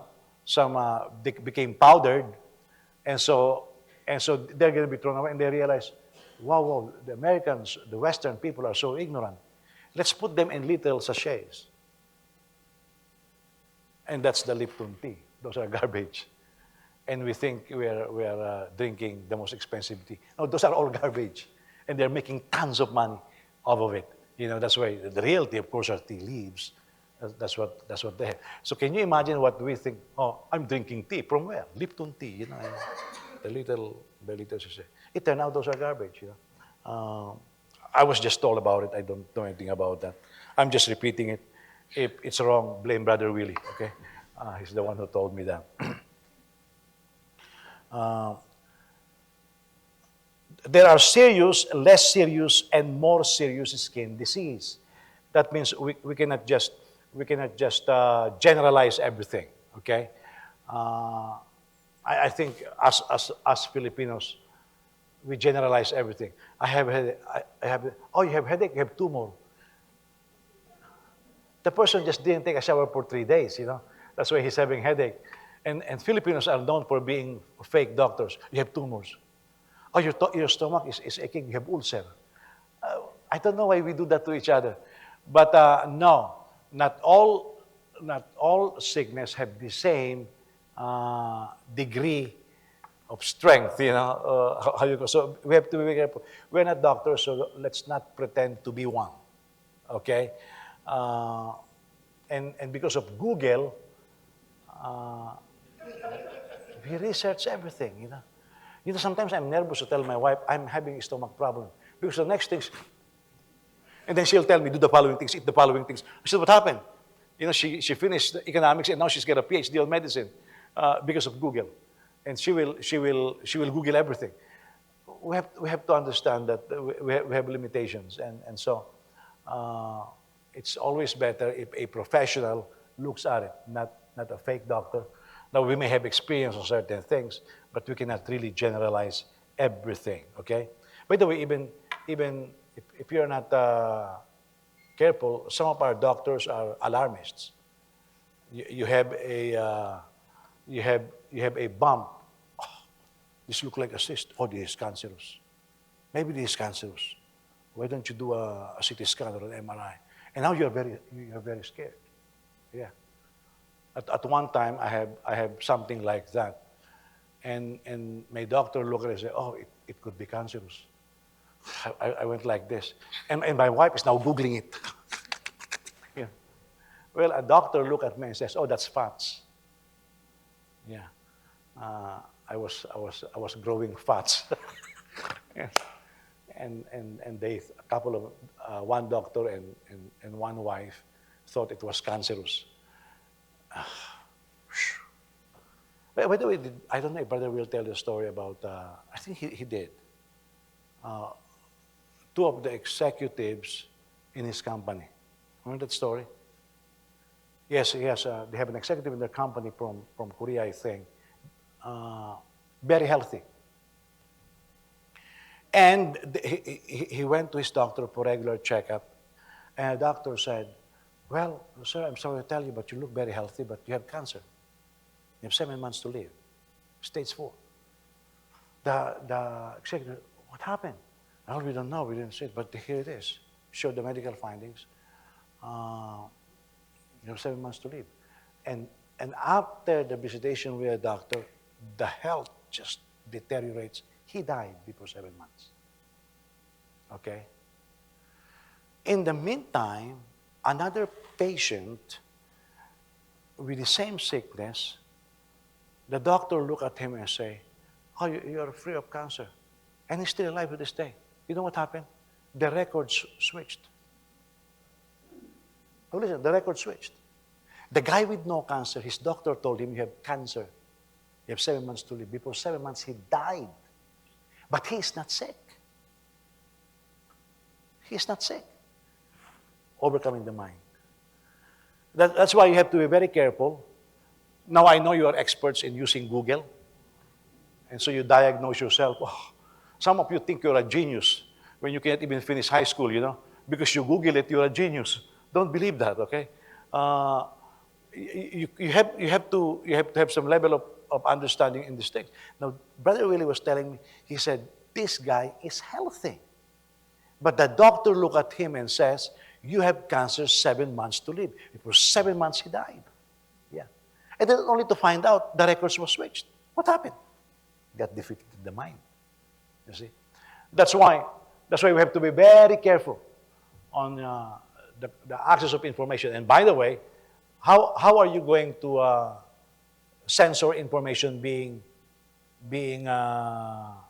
Speaker 1: they became powdered. And so they're going to be thrown away. And they realize, wow, the Americans, the Western people are so ignorant. Let's put them in little sachets. And that's the Lipton tea. Those are garbage. And we think we are drinking the most expensive tea. No, those are all garbage. And they're making tons of money off of it. You know, that's why the real tea, of course, are tea leaves. That's what they have. So can you imagine what we think? Oh, I'm drinking tea. From where? Lipton tea, you know. The little sachet. It turned out those are garbage, you know. I was just told about it. I don't know anything about that. I'm just repeating it. If it's wrong, blame Brother Willie, okay? He's the one who told me that. There are serious, less serious, and more serious skin disease. That means we cannot just generalize everything. Okay, I think as Filipinos, we generalize everything. I have headache. I have. Oh, you have headache. You have tumor. The person just didn't take a shower for 3 days. That's why he's having headache. And Filipinos are known for being fake doctors. You have tumors. Oh, your stomach is aching. You have ulcer. I don't know why we do that to each other. But no, not all sickness have the same degree of strength, how you go. So we have to be very careful. We're not doctors, so let's not pretend to be one, okay? Uh, and because of Google, we research everything. Sometimes I'm nervous to tell my wife I'm having a stomach problem because the next things, and then she'll tell me, do the following things, eat the following things. I said, what happened? She finished economics and now she's got a PhD on medicine because of Google, and she will Google everything. We have to understand that we have limitations, and so it's always better if a professional looks at it, not a fake doctor. Now, we may have experience on certain things, but we cannot really generalize everything, okay? By the way, even if you're not careful, some of our doctors are alarmists. You have a bump. Oh, this looks like a cyst. Oh, this is cancerous. Maybe this is cancerous. Why don't you do a CT scan or an MRI? And now you're very scared. Yeah. At one time, I have something like that, and my doctor looked at it and said, "Oh, it could be cancerous." I went like this, and my wife is now Googling it. Yeah. Well, a doctor looked at me and says, "Oh, that's fats." Yeah. I was growing fats. Yeah. And they a couple of one doctor and one wife thought it was cancerous. By the way, I don't know if Brother will tell the story about, I think he did. Two of the executives in his company. Remember that story? Yes, they have an executive in their company from Korea, I think. Very healthy. And he went to his doctor for regular checkup. And the doctor said, "Well, sir, I'm sorry to tell you, but you look very healthy, but you have cancer. You have 7 months to live. Stage 4. The executive, what happened? Well, we don't know. We didn't see it, but here it is. Showed the medical findings. You have 7 months to live. And after the visitation with a doctor, the health just deteriorates. He died before 7 months. Okay? In the meantime, another patient with the same sickness, the doctor looked at him and say, "Oh, you're free of cancer." And he's still alive to this day. You know what happened? The records switched. Oh, listen, the record switched. The guy with no cancer, his doctor told him, "You have cancer. You have 7 months to live." Before 7 months, he died. But he is not sick. He is not sick. Overcoming the mind. That's why you have to be very careful. Now I know you are experts in using Google. And so you diagnose yourself. Oh, some of you think you're a genius when you can't even finish high school, Because you Google it, you're a genius. Don't believe that, okay? You have to have some level of understanding in this thing. Now, Brother Willie was telling me, he said, this guy is healthy. But the doctor looked at him and says, "You have cancer, 7 months to live." It was 7 months he died. Yeah. And then only to find out the records were switched. What happened? Got defeated in the mind. You see? That's why we have to be very careful on the access of information. And by the way, how are you going to censor information being how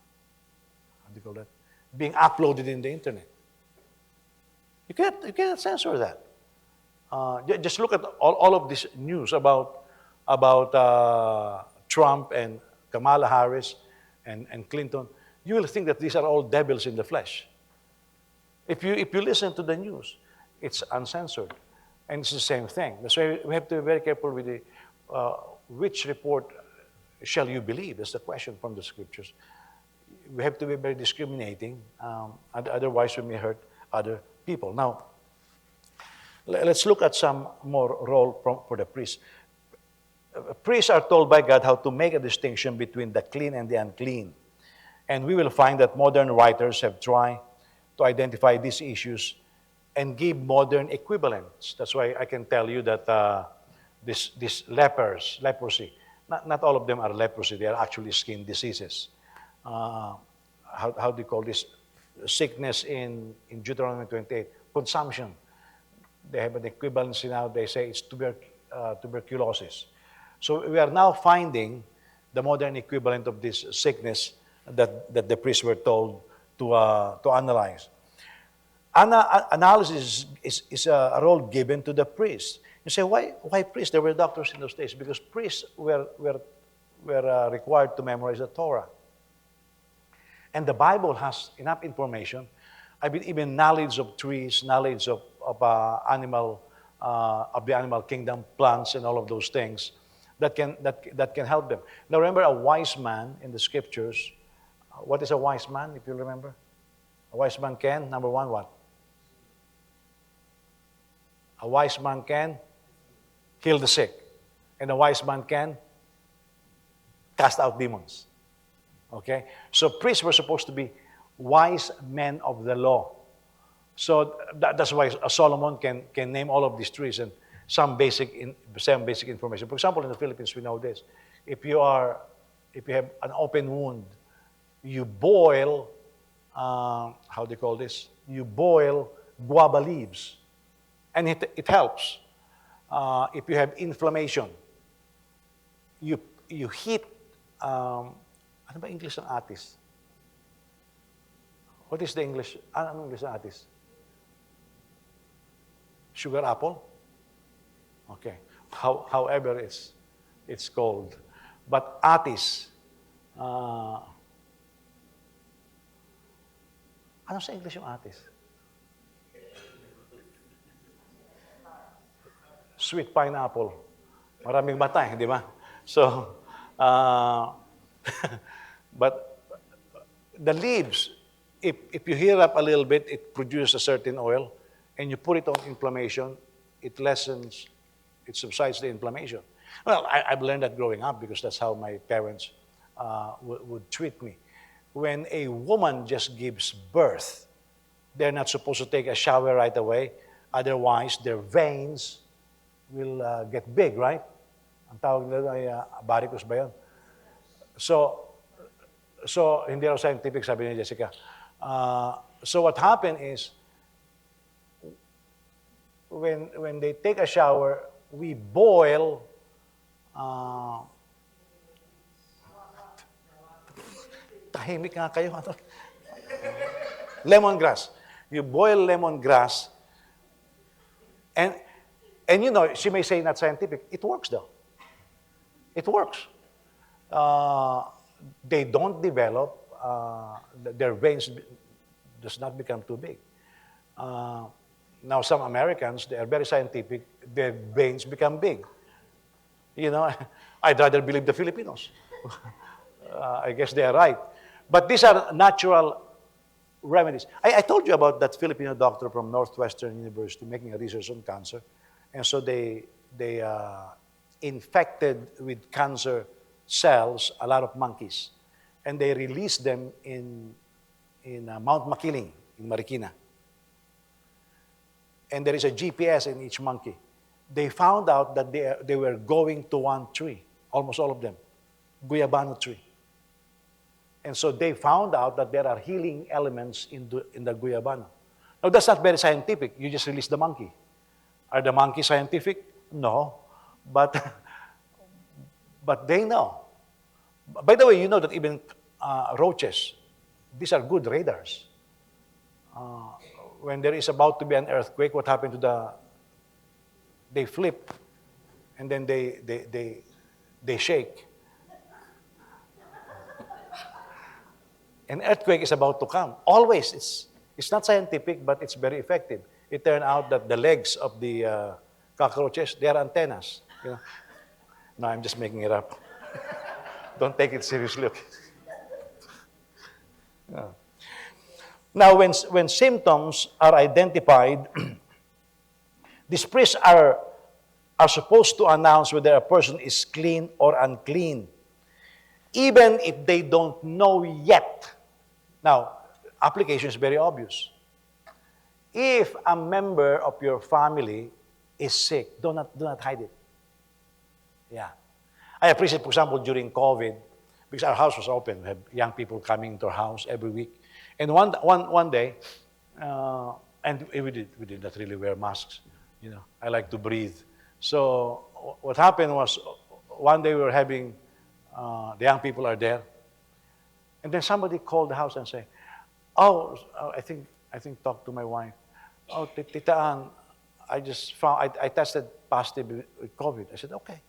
Speaker 1: do you call that? Being uploaded in the internet? You cannot censor that. Just look at all of this news about Trump and Kamala Harris and Clinton. You will think that these are all devils in the flesh. If you listen to the news, it's uncensored, and it's the same thing. That's why we have to be very careful with the which report shall you believe. That's the question from the scriptures. We have to be very discriminating. Otherwise, we may hurt other people. Now, let's look at some more role for the priests. Priests are told by God how to make a distinction between the clean and the unclean. And we will find that modern writers have tried to identify these issues and give modern equivalents. That's why I can tell you that this leprosy, not all of them are leprosy, they are actually skin diseases. How do you call this? Sickness in Deuteronomy 28, consumption. They have an equivalency now, they say it's tuberculosis. So we are now finding the modern equivalent of this sickness that the priests were told to analyze. Analysis is a role given to the priests. You say, why priests? There were doctors in those days because priests were required to memorize the Torah. And the Bible has enough information. I mean, even knowledge of trees, knowledge of the animal kingdom, plants, and all of those things that can help them. Now, remember a wise man in the scriptures. What is a wise man, if you remember? A wise man can, number one, what? A wise man can heal the sick. And a wise man can cast out demons. Okay? So priests were supposed to be wise men of the law. So that's why Solomon can name all of these trees and some basic information. For example, in the Philippines, we know this. If you have an open wound, you boil, how do you call this? You boil guava leaves, and it helps. If you have inflammation, you heat, ano ba English ng atis? What is the English? Ano English ng atis? Sugar apple? Okay. However it's called. But atis, ano sa English yung atis? Sweet pineapple. Maraming mata, di ba? So, but the leaves, if you heat up a little bit, it produces a certain oil, and you put it on inflammation, it subsides the inflammation. Well, I've learned that growing up because that's how my parents would treat me. When a woman just gives birth, they're not supposed to take a shower right away. Otherwise, their veins will get big, right? Ang tawag nila ay varicose ba yun? So hindi raw scientific, sabi ni Jessica. So what happened is, when they take a shower, we boil tahimik nga kayo. Lemongrass. You boil lemongrass, and you know, she may say not scientific. It works though. It works. They don't develop, their veins does not become too big. Now some Americans, they are very scientific, their veins become big. You know, I'd rather believe the Filipinos. I guess they are right. But these are natural remedies. I told you about that Filipino doctor from Northwestern University making a research on cancer. And so they infected with cancer cells a lot of monkeys. And they released them in Mount Makiling, in Marikina. And there is a GPS in each monkey. They found out that they were going to one tree, almost all of them, Guyabano tree. And so they found out that there are healing elements in the Guyabano. Now, that's not very scientific. You just release the monkey. Are the monkeys scientific? No. But they know. By the way, you know that even roaches, these are good radars. when there is about to be an earthquake, what happened to they flip, and then they shake. An earthquake is about to come. Always. It's not scientific, but it's very effective. It turned out that the legs of the cockroaches, they are antennas. You know? No, I'm just making it up. Don't take it seriously. Okay? No. Now, when symptoms are identified, these priests are supposed to announce whether a person is clean or unclean, even if they don't know yet. Now, application is very obvious. If a member of your family is sick, do not hide it. Yeah. I appreciate, for example, during COVID, because our house was open, we had young people coming to our house every week. And one day, and we did not really wear masks. You know, I like to breathe. So what happened was, one day we were having, the young people are there, and then somebody called the house and say, "Oh, I think talk to my wife. Oh, Tita Ann, I just found I tested positive with COVID." I said, "Okay."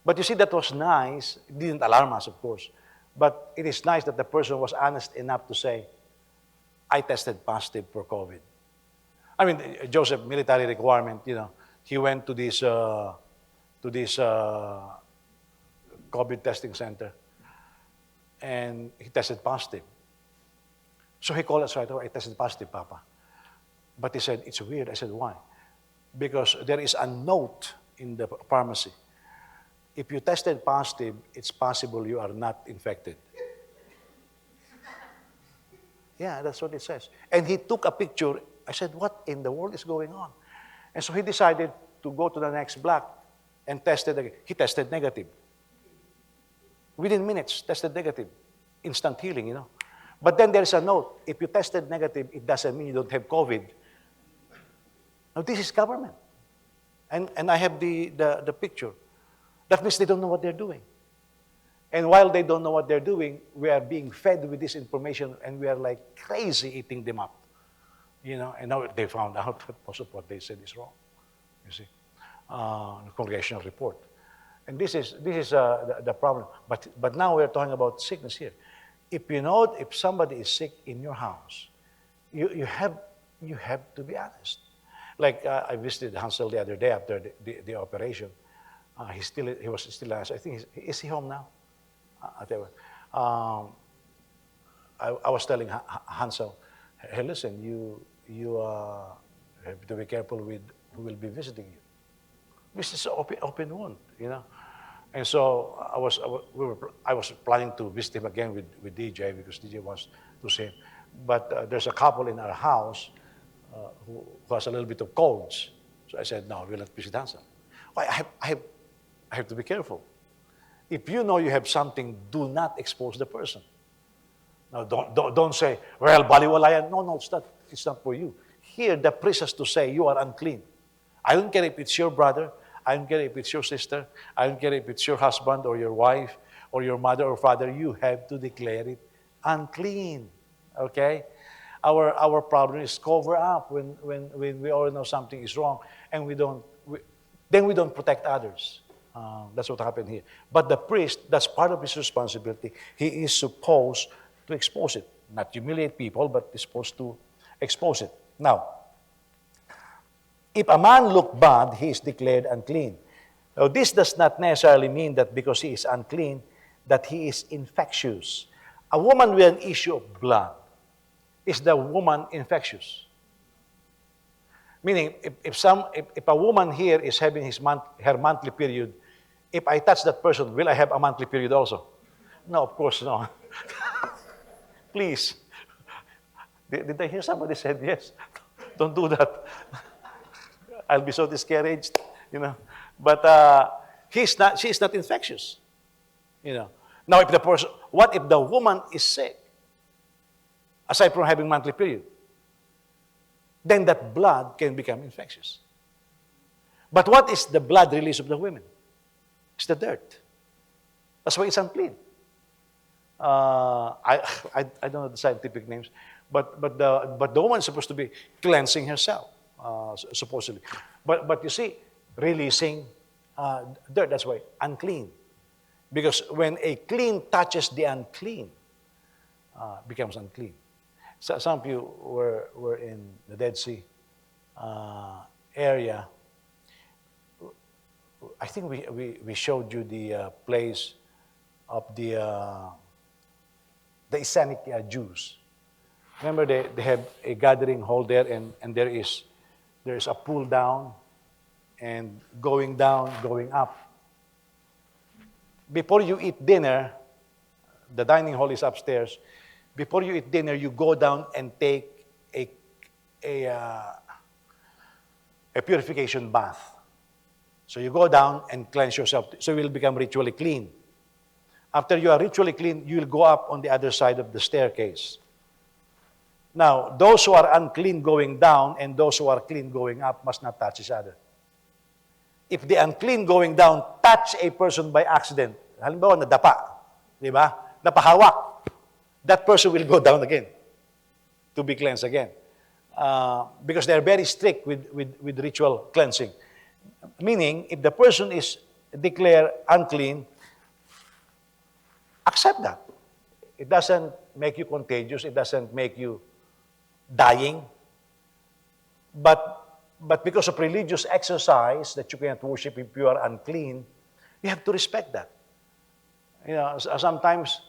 Speaker 1: But you see, that was nice. It didn't alarm us, of course. But it is nice that the person was honest enough to say, "I tested positive for COVID." I mean, Joseph, military requirement, you know, he went to this COVID testing center, and he tested positive. So he called us right away, "I tested positive, Papa." But he said, "It's weird." I said, "Why?" "Because there is a note in the pharmacy. If you tested positive, it's possible you are not infected." Yeah, that's what it says. And he took a picture. I said, "What in the world is going on?" And so he decided to go to the next block and tested again. He tested negative. Within minutes, tested negative. Instant healing, you know. But then there's a note. If you tested negative, it doesn't mean you don't have COVID. Now, this is government. And I have the picture. That means they don't know what they're doing. And while they don't know what they're doing, we are being fed with this information, and we are like crazy eating them up. You know, and now they found out that most of what they said is wrong. You see, the congressional report. And this is the problem. But now we're talking about sickness here. If you know, if somebody is sick in your house, you have to be honest. Like I visited Hansel the other day after the operation. He was still. I think is he home now? I was telling Hansel, "Hey, listen, you have to be careful with who will be visiting you. This is an open wound, you know." And so I was planning to visit him again with DJ, because DJ wants to see him. But there's a couple in our house who has a little bit of colds. So I said, "No, we'll not visit Hansel." I have to be careful. If you know you have something, do not expose the person. Now, don't say, "Well, baliwalayan." No, it's not for you. Here, the priest has to say, "You are unclean." I don't care if it's your brother. I don't care if it's your sister. I don't care if it's your husband or your wife or your mother or father. You have to declare it unclean. Okay? Our problem is cover up when we all know something is wrong, and then we don't protect others. That's what happened here. But the priest, that's part of his responsibility. He is supposed to expose it. Not humiliate people, but he's supposed to expose it. Now, if a man look bad, he is declared unclean. Now, this does not necessarily mean that because he is unclean, that he is infectious. A woman with an issue of blood, is the woman infectious? Meaning, if a woman here is having her monthly period, if I touch that person, will I have a monthly period also? No, of course no. Please. Did I hear somebody said yes? Don't do that. I'll be so discouraged, you know. But she is not infectious, you know. Now, what if the woman is sick, aside from having monthly period? Then that blood can become infectious. But what is the blood release of the women? It's the dirt. That's why it's unclean. I don't know the scientific names, but the woman is supposed to be cleansing herself, supposedly. But you see, releasing dirt. That's why unclean, because when a clean touches the unclean, becomes unclean. So some of you were in the Dead Sea area. I think we showed you the place of the Essenic Jews. Remember, they have a gathering hall there, and there is a pull down and going down, going up. Before you eat dinner, the dining hall is upstairs. Before you eat dinner, you go down and take a purification bath. So you go down and cleanse yourself, so you will become ritually clean. After you are ritually clean, you will go up on the other side of the staircase. Now, those who are unclean going down and those who are clean going up must not touch each other. If the unclean going down touch a person by accident, halimbawa nadapa, di ba? Napahawak, that person will go down again to be cleansed again. Because they are very strict with ritual cleansing. Meaning, if the person is declared unclean, accept that. It doesn't make you contagious. It doesn't make you dying. But because of religious exercise that you cannot worship if you are unclean, you have to respect that. You know, sometimes,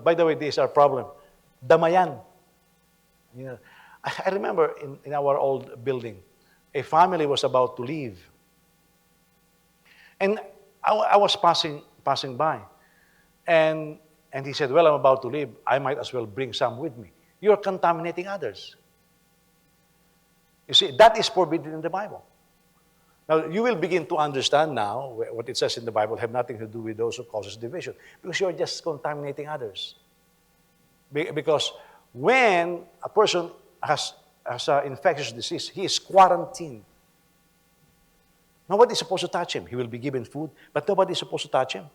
Speaker 1: by the way, this is our problem. Damayan. You know, I remember in our old building, a family was about to leave. And I was passing by. And he said, well, I'm about to leave. I might as well bring some with me. You're contaminating others. You see, that is forbidden in the Bible. Now, you will begin to understand now what it says in the Bible have nothing to do with those who causes division. Because you're just contaminating others. Because when a person has an infectious disease, he is quarantined. Nobody is supposed to touch him. He will be given food, but nobody is supposed to touch him.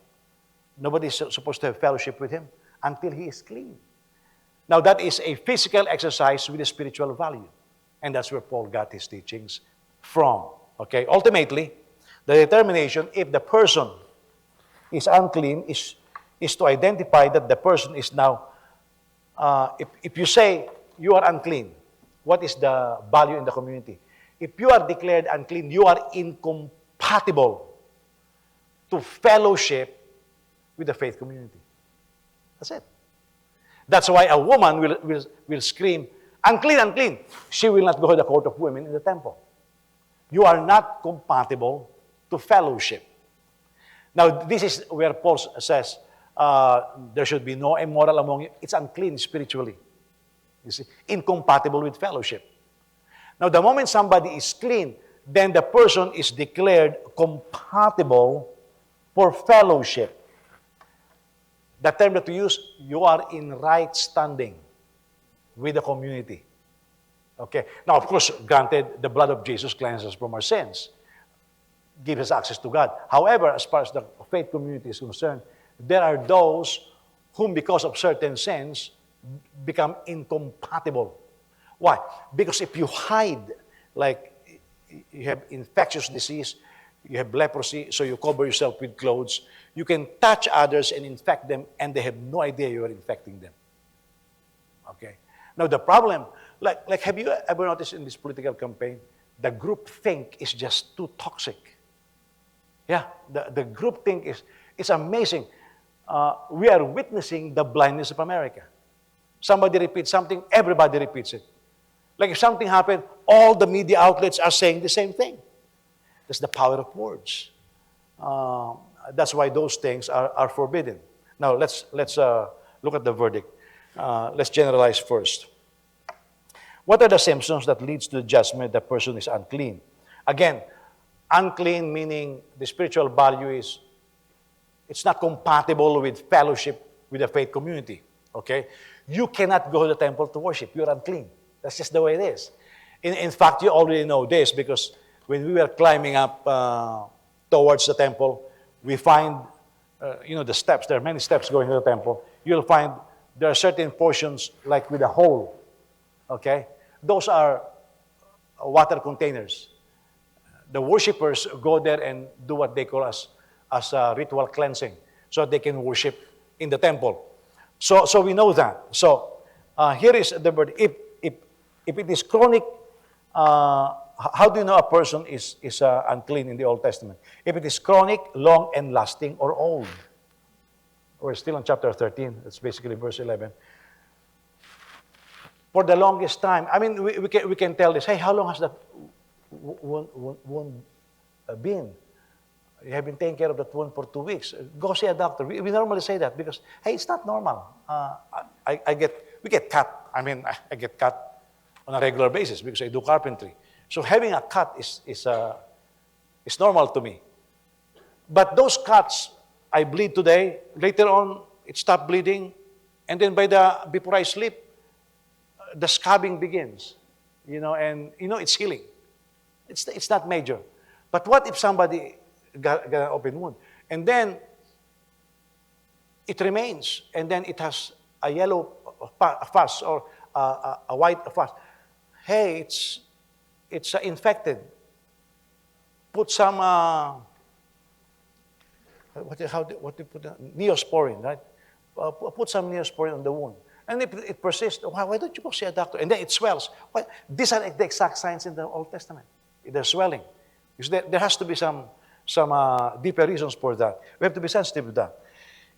Speaker 1: Nobody is supposed to have fellowship with him until he is clean. Now, that is a physical exercise with a spiritual value. And that's where Paul got his teachings from. Okay? Ultimately, the determination if the person is unclean is to identify that the person is now, if you say you are unclean, what is the value in the community? If you are declared unclean, you are incompatible to fellowship with the faith community. That's it. That's why a woman will scream, unclean, unclean. She will not go to the court of women in the temple. You are not compatible to fellowship. Now, this is where Paul says, there should be no immoral among you. It's unclean spiritually. You see, incompatible with fellowship. Now, the moment somebody is clean, then the person is declared compatible for fellowship. The term that we use, you are in right standing with the community. Okay? Now, of course, granted, the blood of Jesus cleanses us from our sins, gives us access to God. However, as far as the faith community is concerned, there are those whom, because of certain sins, become incompatible. Why? Because if you hide, like you have infectious disease, you have leprosy, so you cover yourself with clothes, you can touch others and infect them, and they have no idea you are infecting them. Okay? Now, the problem, like have you ever noticed in this political campaign, the group think is just too toxic. Yeah, the group think it's amazing. We are witnessing the blindness of America. Somebody repeats something, everybody repeats it. Like if something happened, all the media outlets are saying the same thing. That's the power of words. That's why those things are forbidden. Now, let's look at the verdict. Let's generalize first. What are the symptoms that leads to the judgment that person is unclean? Again, unclean meaning the spiritual value is, it's not compatible with fellowship with the faith community. Okay? You cannot go to the temple to worship. You're unclean. That's just the way it is. In fact, you already know this because when we were climbing up towards the temple, we find, the steps. There are many steps going to the temple. you'll find there are certain portions like with a hole, okay? Those are water containers. The worshipers go there and do what they call as ritual cleansing so they can worship in the temple. So we know that. So here is the word. If it is chronic, how do you know a person is unclean in the Old Testament? If it is chronic, long, and lasting, or old. We're still in chapter 13. That's basically verse 11. For the longest time, I mean, we can tell this. Hey, how long has that wound been? You have been taking care of that wound for 2 weeks. Go see a doctor. We normally say that because, hey, it's not normal. We get cut. I mean, I get cut on a regular basis because I do carpentry. So having a cut is normal to me. But those cuts, I bleed today. Later on, it stopped bleeding. And then before I sleep, the scabbing begins. And it's healing. It's not major. But what if somebody got an open wound? And then it remains. And then it has a yellow fuss or a white fuss. Hey, it's infected. Put some, what do you put? Neosporin, right? Put some neosporin on the wound. And if it persists, why don't you go see a doctor? And then it swells. Why? These are the exact signs in the Old Testament. They're swelling. Because there has to be some deeper reasons for that. We have to be sensitive to that.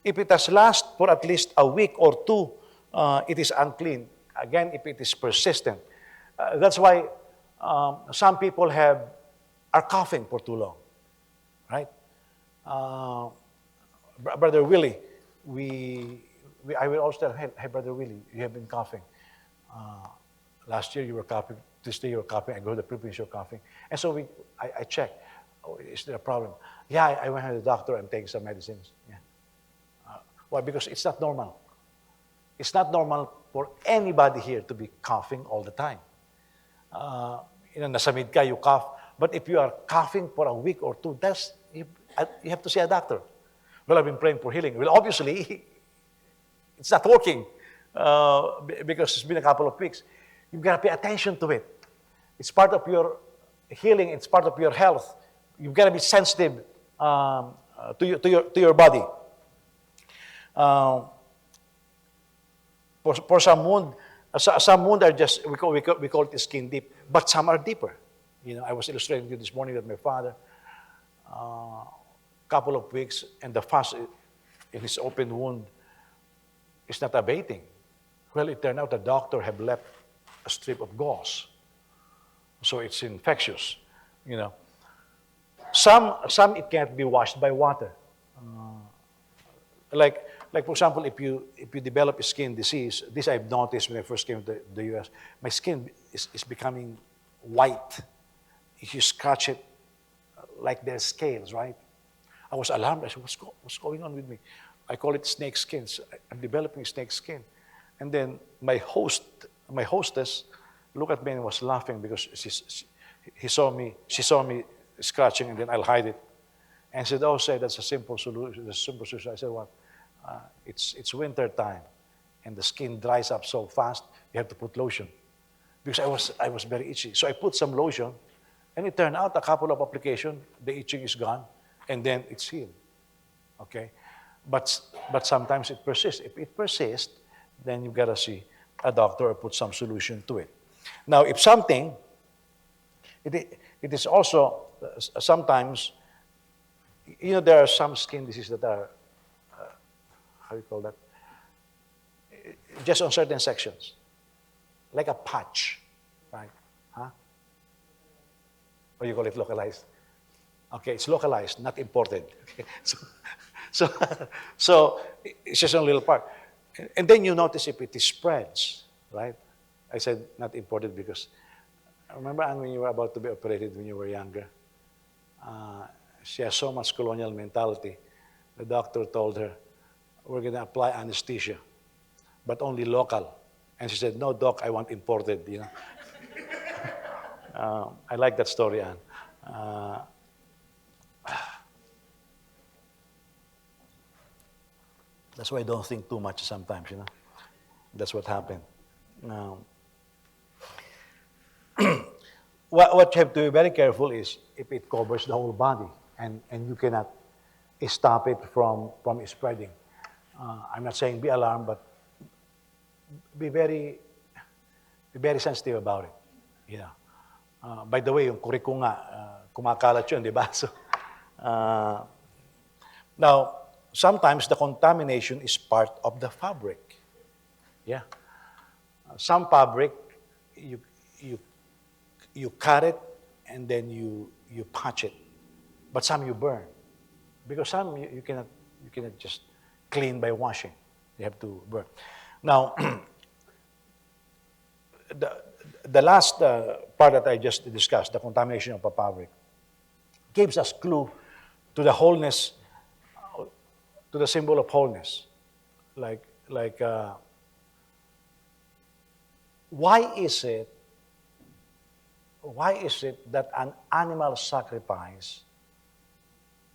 Speaker 1: If it has lasted for at least a week or two, it is unclean. Again, if it is persistent. That's why some people are coughing for too long, right? Brother Willie, I will always tell him, hey, Brother Willie, you have been coughing. Last year you were coughing. This day you were coughing. I go to the previous you're coughing. And so I check. Oh, is there a problem? Yeah, I went to the doctor. I'm taking some medicines. Yeah. Why? Because it's not normal. It's not normal for anybody here to be coughing all the time. Nasamid ka, you cough. But if you are coughing for a week or two, you have to see a doctor. Well, I've been praying for healing. Well, obviously, it's not working because it's been a couple of weeks. You've got to pay attention to it. It's part of your healing. It's part of your health. You've got to be sensitive to your body. For some wound are just we call it skin deep, but some are deeper. I was illustrating to you this morning that my father, couple of weeks, and the fuss in his open wound is not abating. Well, it turned out the doctor had left a strip of gauze, so it's infectious. Some it can't be washed by water. Like for example, if you develop a skin disease, this I've noticed when I first came to the U.S. My skin is becoming white. If you scratch it, like there's scales, right? I was alarmed. I said, what's going on with me? I call it snake skin. I'm developing snake skin. And then my hostess looked at me and was laughing because she saw me scratching, and then I'll hide it. And said, say that's a simple solution. I said, what? It's winter time, and the skin dries up so fast, you have to put lotion. Because I was very itchy. So I put some lotion, and it turned out a couple of applications, the itching is gone, and then it's healed. Okay? But sometimes it persists. If it persists, then you've got to see a doctor or put some solution to it. Now, if something, it is also sometimes, there are some skin diseases that are, how do you call that? Just on certain sections, like a patch, right? Huh? Or you call it localized? Okay, it's localized, not imported. Okay. So it's just a little part. And then you notice if it spreads, right? I said not imported because, remember, Anne, when you were about to be operated when you were younger? She has so much colonial mentality. The doctor told her, we're going to apply anesthesia, but only local. And she said, no, doc, I want imported, I like that story, Anne. That's why I don't think too much sometimes, you know. That's what happened. Now, what you have to be very careful is if it covers the whole body and you cannot stop it from spreading. I'm not saying be alarmed, but be very sensitive about it. You know. By the way, yung kuriko nga, kumakalat yun, di ba? So, now, sometimes the contamination is part of the fabric. Yeah. Some fabric, you cut it and then you patch it. But some you burn. Because some you cannot just clean by washing. You have to burn. Now, the last part that I just discussed, the contamination of a fabric, gives us clue to the wholeness, to the symbol of wholeness. Why is it that an animal sacrifice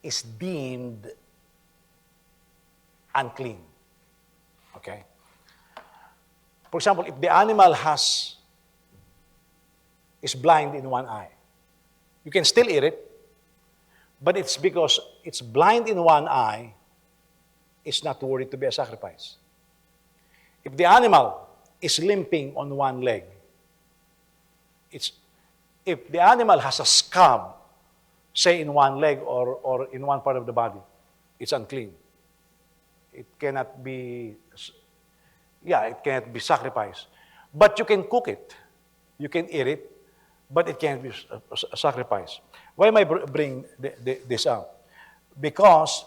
Speaker 1: is deemed unclean? Okay? For example, if the animal is blind in one eye, you can still eat it, but it's because it's blind in one eye, it's not worthy to be a sacrifice. If the animal is limping on one leg, if the animal has a scab, say in one leg or in one part of the body, it's unclean. It cannot be sacrificed. But you can cook it. You can eat it, but it can't be sacrificed. Why am I bring this up? Because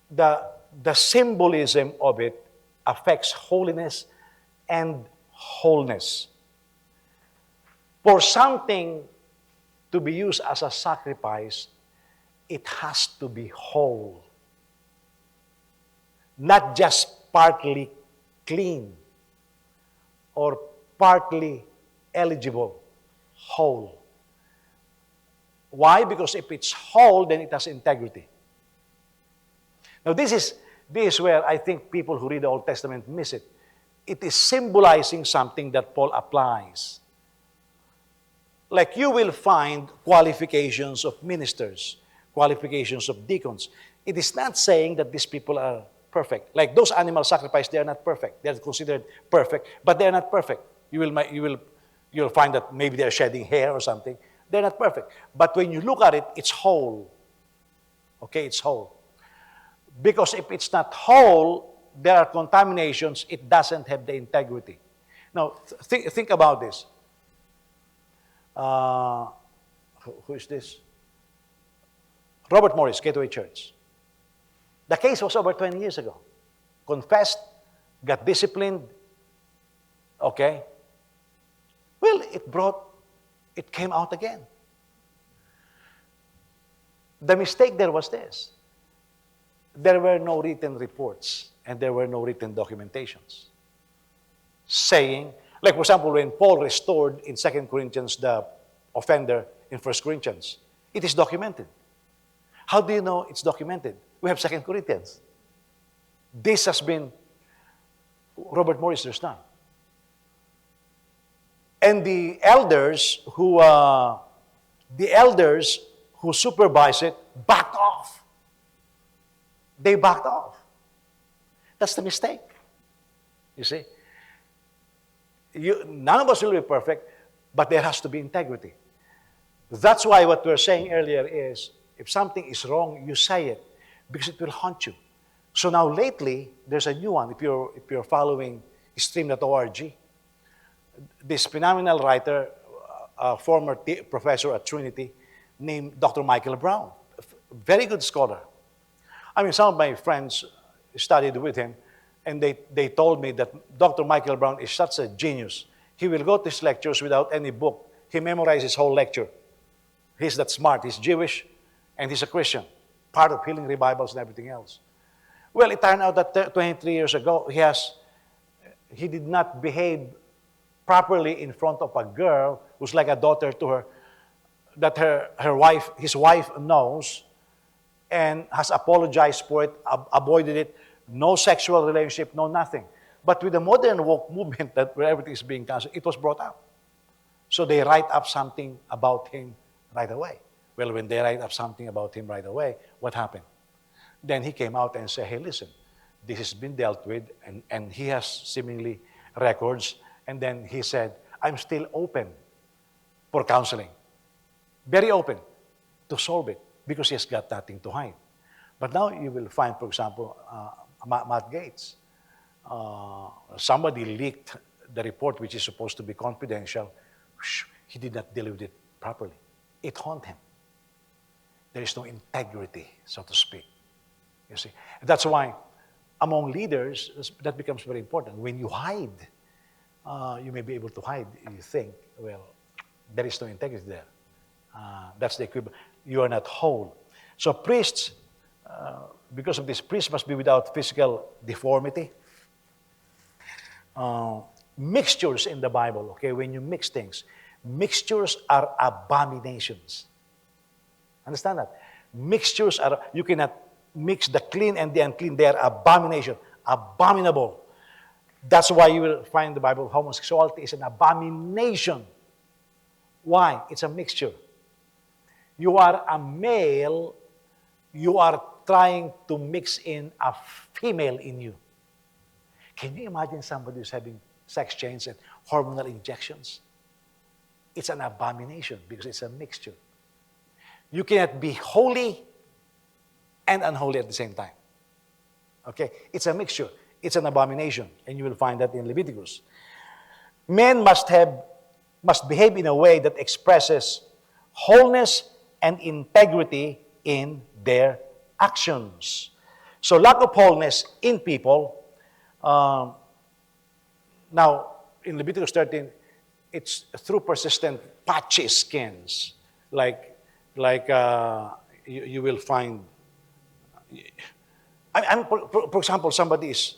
Speaker 1: the symbolism of it affects holiness and wholeness. For something to be used as a sacrifice, it has to be whole. Not just partly clean or partly eligible, whole. Why? Because if it's whole, then it has integrity. Now this is where I think people who read the Old Testament miss it. It is symbolizing something that Paul applies. Like you will find qualifications of ministers, qualifications of deacons. It is not saying that these people are perfect. Like those animal sacrifices, they are not perfect. They are considered perfect, but they are not perfect. You'll find that maybe they are shedding hair or something. They're not perfect. But when you look at it, it's whole. Okay, it's whole. Because if it's not whole, there are contaminations, it doesn't have the integrity. Now, think about this. Who is this? Robert Morris, Gateway Church. The case was over 20 years ago. Confessed, got disciplined. Okay. Well, it came out again. The mistake there was this. There were no written reports and there were no written documentations saying, like for example, when Paul restored in 2 Corinthians the offender in 1 Corinthians, it is documented. How do you know it's documented? We have 2 Corinthians. This has been Robert Morris, there's none. And the elders who supervise it backed off. They backed off. That's the mistake. You see? None of us will be perfect, but there has to be integrity. That's why what we were saying earlier is, if something is wrong, you say it, because it will haunt you. So now lately, there's a new one. If you're following stream.org, this phenomenal writer, a former professor at Trinity, named Dr. Michael Brown, very good scholar. I mean, some of my friends studied with him, and they told me that Dr. Michael Brown is such a genius. He will go to his lectures without any book. He memorizes his whole lecture. He's that smart. He's Jewish, and he's a Christian, part of Healing Revivals and everything else. Well, it turned out that 23 years ago, he did not behave properly in front of a girl who's like a daughter to her, that his wife knows, and has apologized for it, avoided it. No sexual relationship, no nothing. But with the modern woke movement that where everything is being canceled, it was brought up. So they write up something about him right away. Well, when they write up something about him right away, what happened? Then he came out and said, hey, listen, this has been dealt with, and he has seemingly records. And then he said, I'm still open for counseling. Very open to solve it because he has got nothing to hide. But now you will find, for example, Matt Gaetz. Somebody leaked the report, which is supposed to be confidential. He did not deal with it properly. It haunted him. There is no integrity, so to speak. You see, that's why among leaders that becomes very important. When you hide, you may be able to hide. You think, well, there is no integrity there. That's the equivalent. You are not whole. So priests, because of this, priests must be without physical deformity. Mixtures in the Bible, okay, when you mix things, mixtures are abominations. Understand that? Mixtures are, you cannot mix the clean and the unclean. They are abomination, abominable. That's why you will find in the Bible homosexuality is an abomination. Why? It's a mixture. You are a male, you are trying to mix in a female in you. Can you imagine somebody who's having sex change and hormonal injections? It's an abomination because it's a mixture. You cannot be holy and unholy at the same time. Okay? It's a mixture. It's an abomination. And you will find that in Leviticus. Men must behave in a way that expresses wholeness and integrity in their actions. So lack of wholeness in people. Now, in Leviticus 13, it's through persistent patchy skins. You will find, for example, somebody is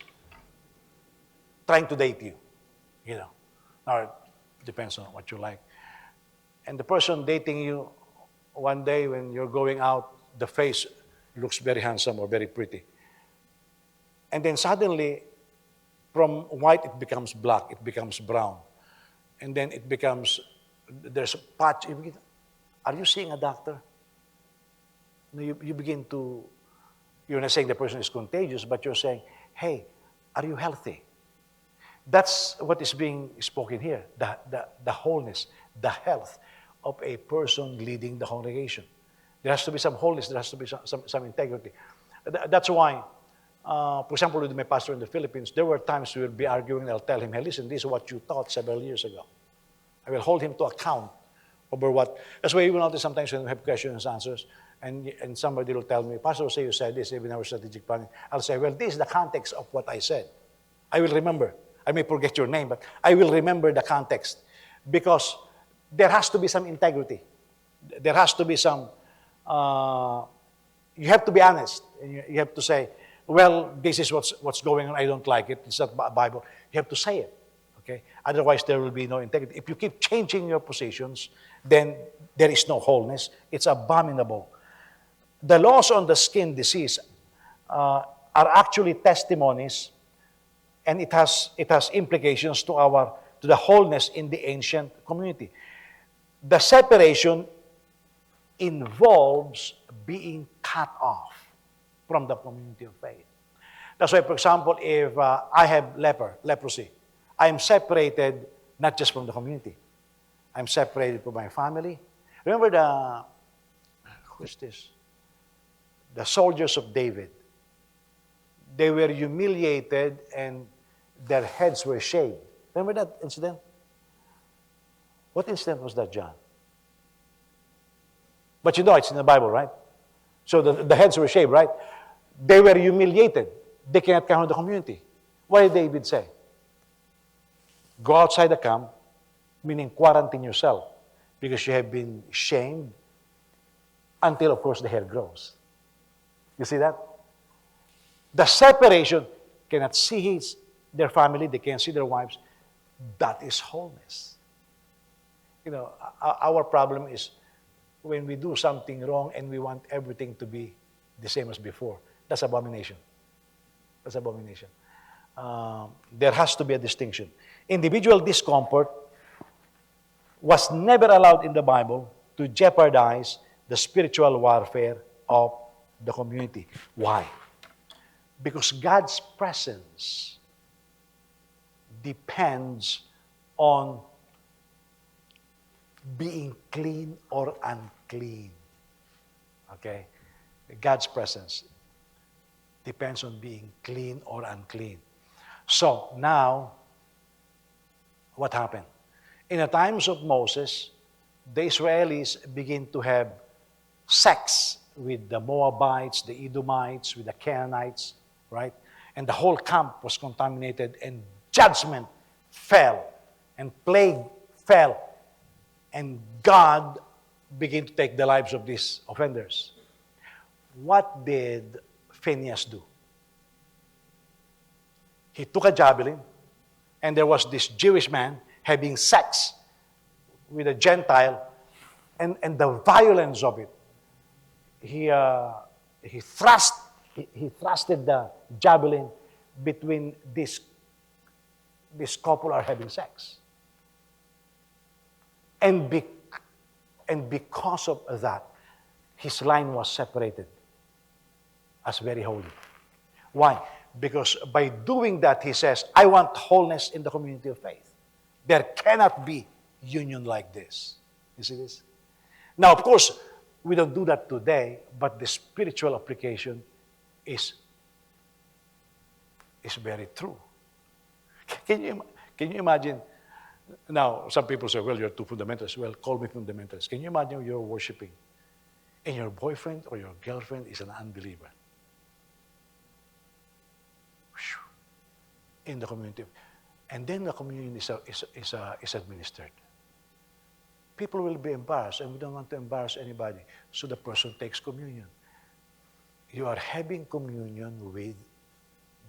Speaker 1: trying to date you, you know. Now, it depends on what you like. And the person dating you, one day when you're going out, the face looks very handsome or very pretty. And then suddenly, from white, it becomes black, it becomes brown. And then it becomes, there's a patch. Are you seeing a doctor? You begin to, you're not saying the person is contagious, but you're saying, hey, are you healthy? That's what is being spoken here, the wholeness, the health of a person leading the congregation. There has to be some wholeness, there has to be some integrity. That's why, for example, with my pastor in the Philippines, there were times we would be arguing, and I'll tell him, hey, listen, this is what you taught several years ago. I will hold him to account over what, that's why you will notice sometimes when we have questions and answers, and somebody will tell me, Pastor, say you said this, even our strategic planning. I'll say, well, this is the context of what I said. I will remember. I may forget your name, but I will remember the context. Because there has to be some integrity. There has to be some, you have to be honest. And you have to say, well, this is what's going on. I don't like it. It's not Bible. You have to say it. Okay? Otherwise, there will be no integrity. If you keep changing your positions, then there is no wholeness. It's abominable. The laws on the skin disease are actually testimonies, and it has implications to the wholeness in the ancient community. The separation involves being cut off from the community of faith. That's why, for example, if I have leprosy, I am separated not just from the community. I'm separated from my family. Remember who is this? The soldiers of David. They were humiliated and their heads were shaved. Remember that incident? What incident was that, John? But you know it's in the Bible, right? So the heads were shaved, right? They were humiliated. They cannot come to the community. What did David say? Go outside the camp, meaning quarantine yourself, because you have been shamed until, of course, the hair grows. You see that? The separation, cannot see their family, they can't see their wives. That is wholeness. You know, our problem is when we do something wrong and we want everything to be the same as before. That's abomination. That's abomination. There has to be a distinction. Individual discomfort was never allowed in the Bible to jeopardize the spiritual warfare of the community. Why? Because God's presence depends on being clean or unclean. Okay? God's presence depends on being clean or unclean. So now, what happened? In the times of Moses, the Israelis begin to have sex with the Moabites, the Edomites, with the Canaanites, right? And the whole camp was contaminated, and judgment fell, and plague fell, and God began to take the lives of these offenders. What did Phinehas do? He took a javelin, and there was this Jewish man having sex with a Gentile, and the violence of it. He thrusted the javelin between this couple are having sex. And because of that, his line was separated as very holy. Why? Because by doing that, he says, I want wholeness in the community of faith. There cannot be union like this. You see this? Now, of course, we don't do that today, but the spiritual application is very true. Can you imagine? Now, some people say, well, you're too fundamentalist. Well, call me fundamentalist. Can you imagine you're worshiping and your boyfriend or your girlfriend is an unbeliever? In the community. And then the communion is administered. People will be embarrassed, and we don't want to embarrass anybody. So the person takes communion. You are having communion with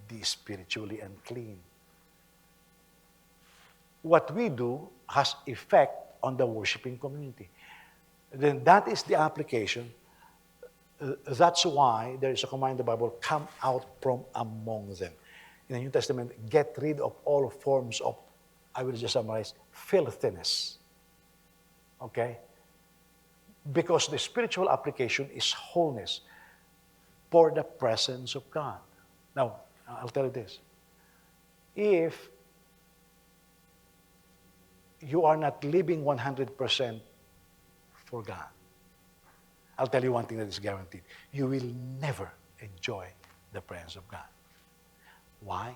Speaker 1: the spiritually unclean. What we do has effect on the worshiping community. Then that is the application. That's why there is a command in the Bible, come out from among them. In the New Testament, get rid of all forms of, I will just summarize, filthiness. Okay? Because the spiritual application is wholeness for the presence of God. Now, I'll tell you this. If you are not living 100% for God, I'll tell you one thing that is guaranteed. You will never enjoy the presence of God. Why?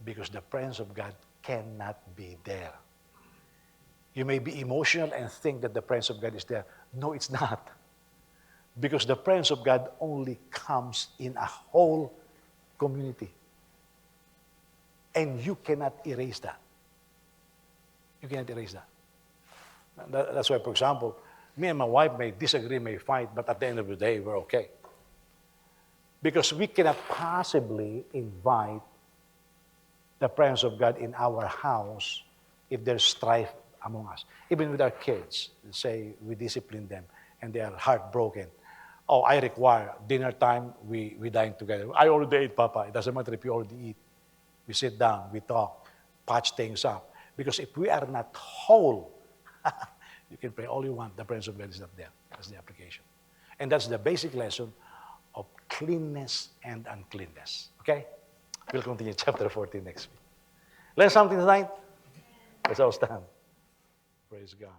Speaker 1: Because the presence of God cannot be there. You may be emotional and think that the presence of God is there. No, it's not. Because the presence of God only comes in a whole community. And you cannot erase that. You cannot erase that. That's why, for example, me and my wife may disagree, may fight, but at the end of the day, we're okay. Because we cannot possibly invite the presence of God in our house if there's strife among us. Even with our kids, say we discipline them and they are heartbroken. Oh, I require dinner time, we dine together. I already ate, Papa. It doesn't matter if you already eat. We sit down, we talk, patch things up. Because if we are not whole, you can pray all you want, the presence of God is not there. That's the application. And that's the basic lesson of cleanness and uncleanness. Okay? We'll continue chapter 14 next week. Learn something tonight? Let's all stand. Praise God.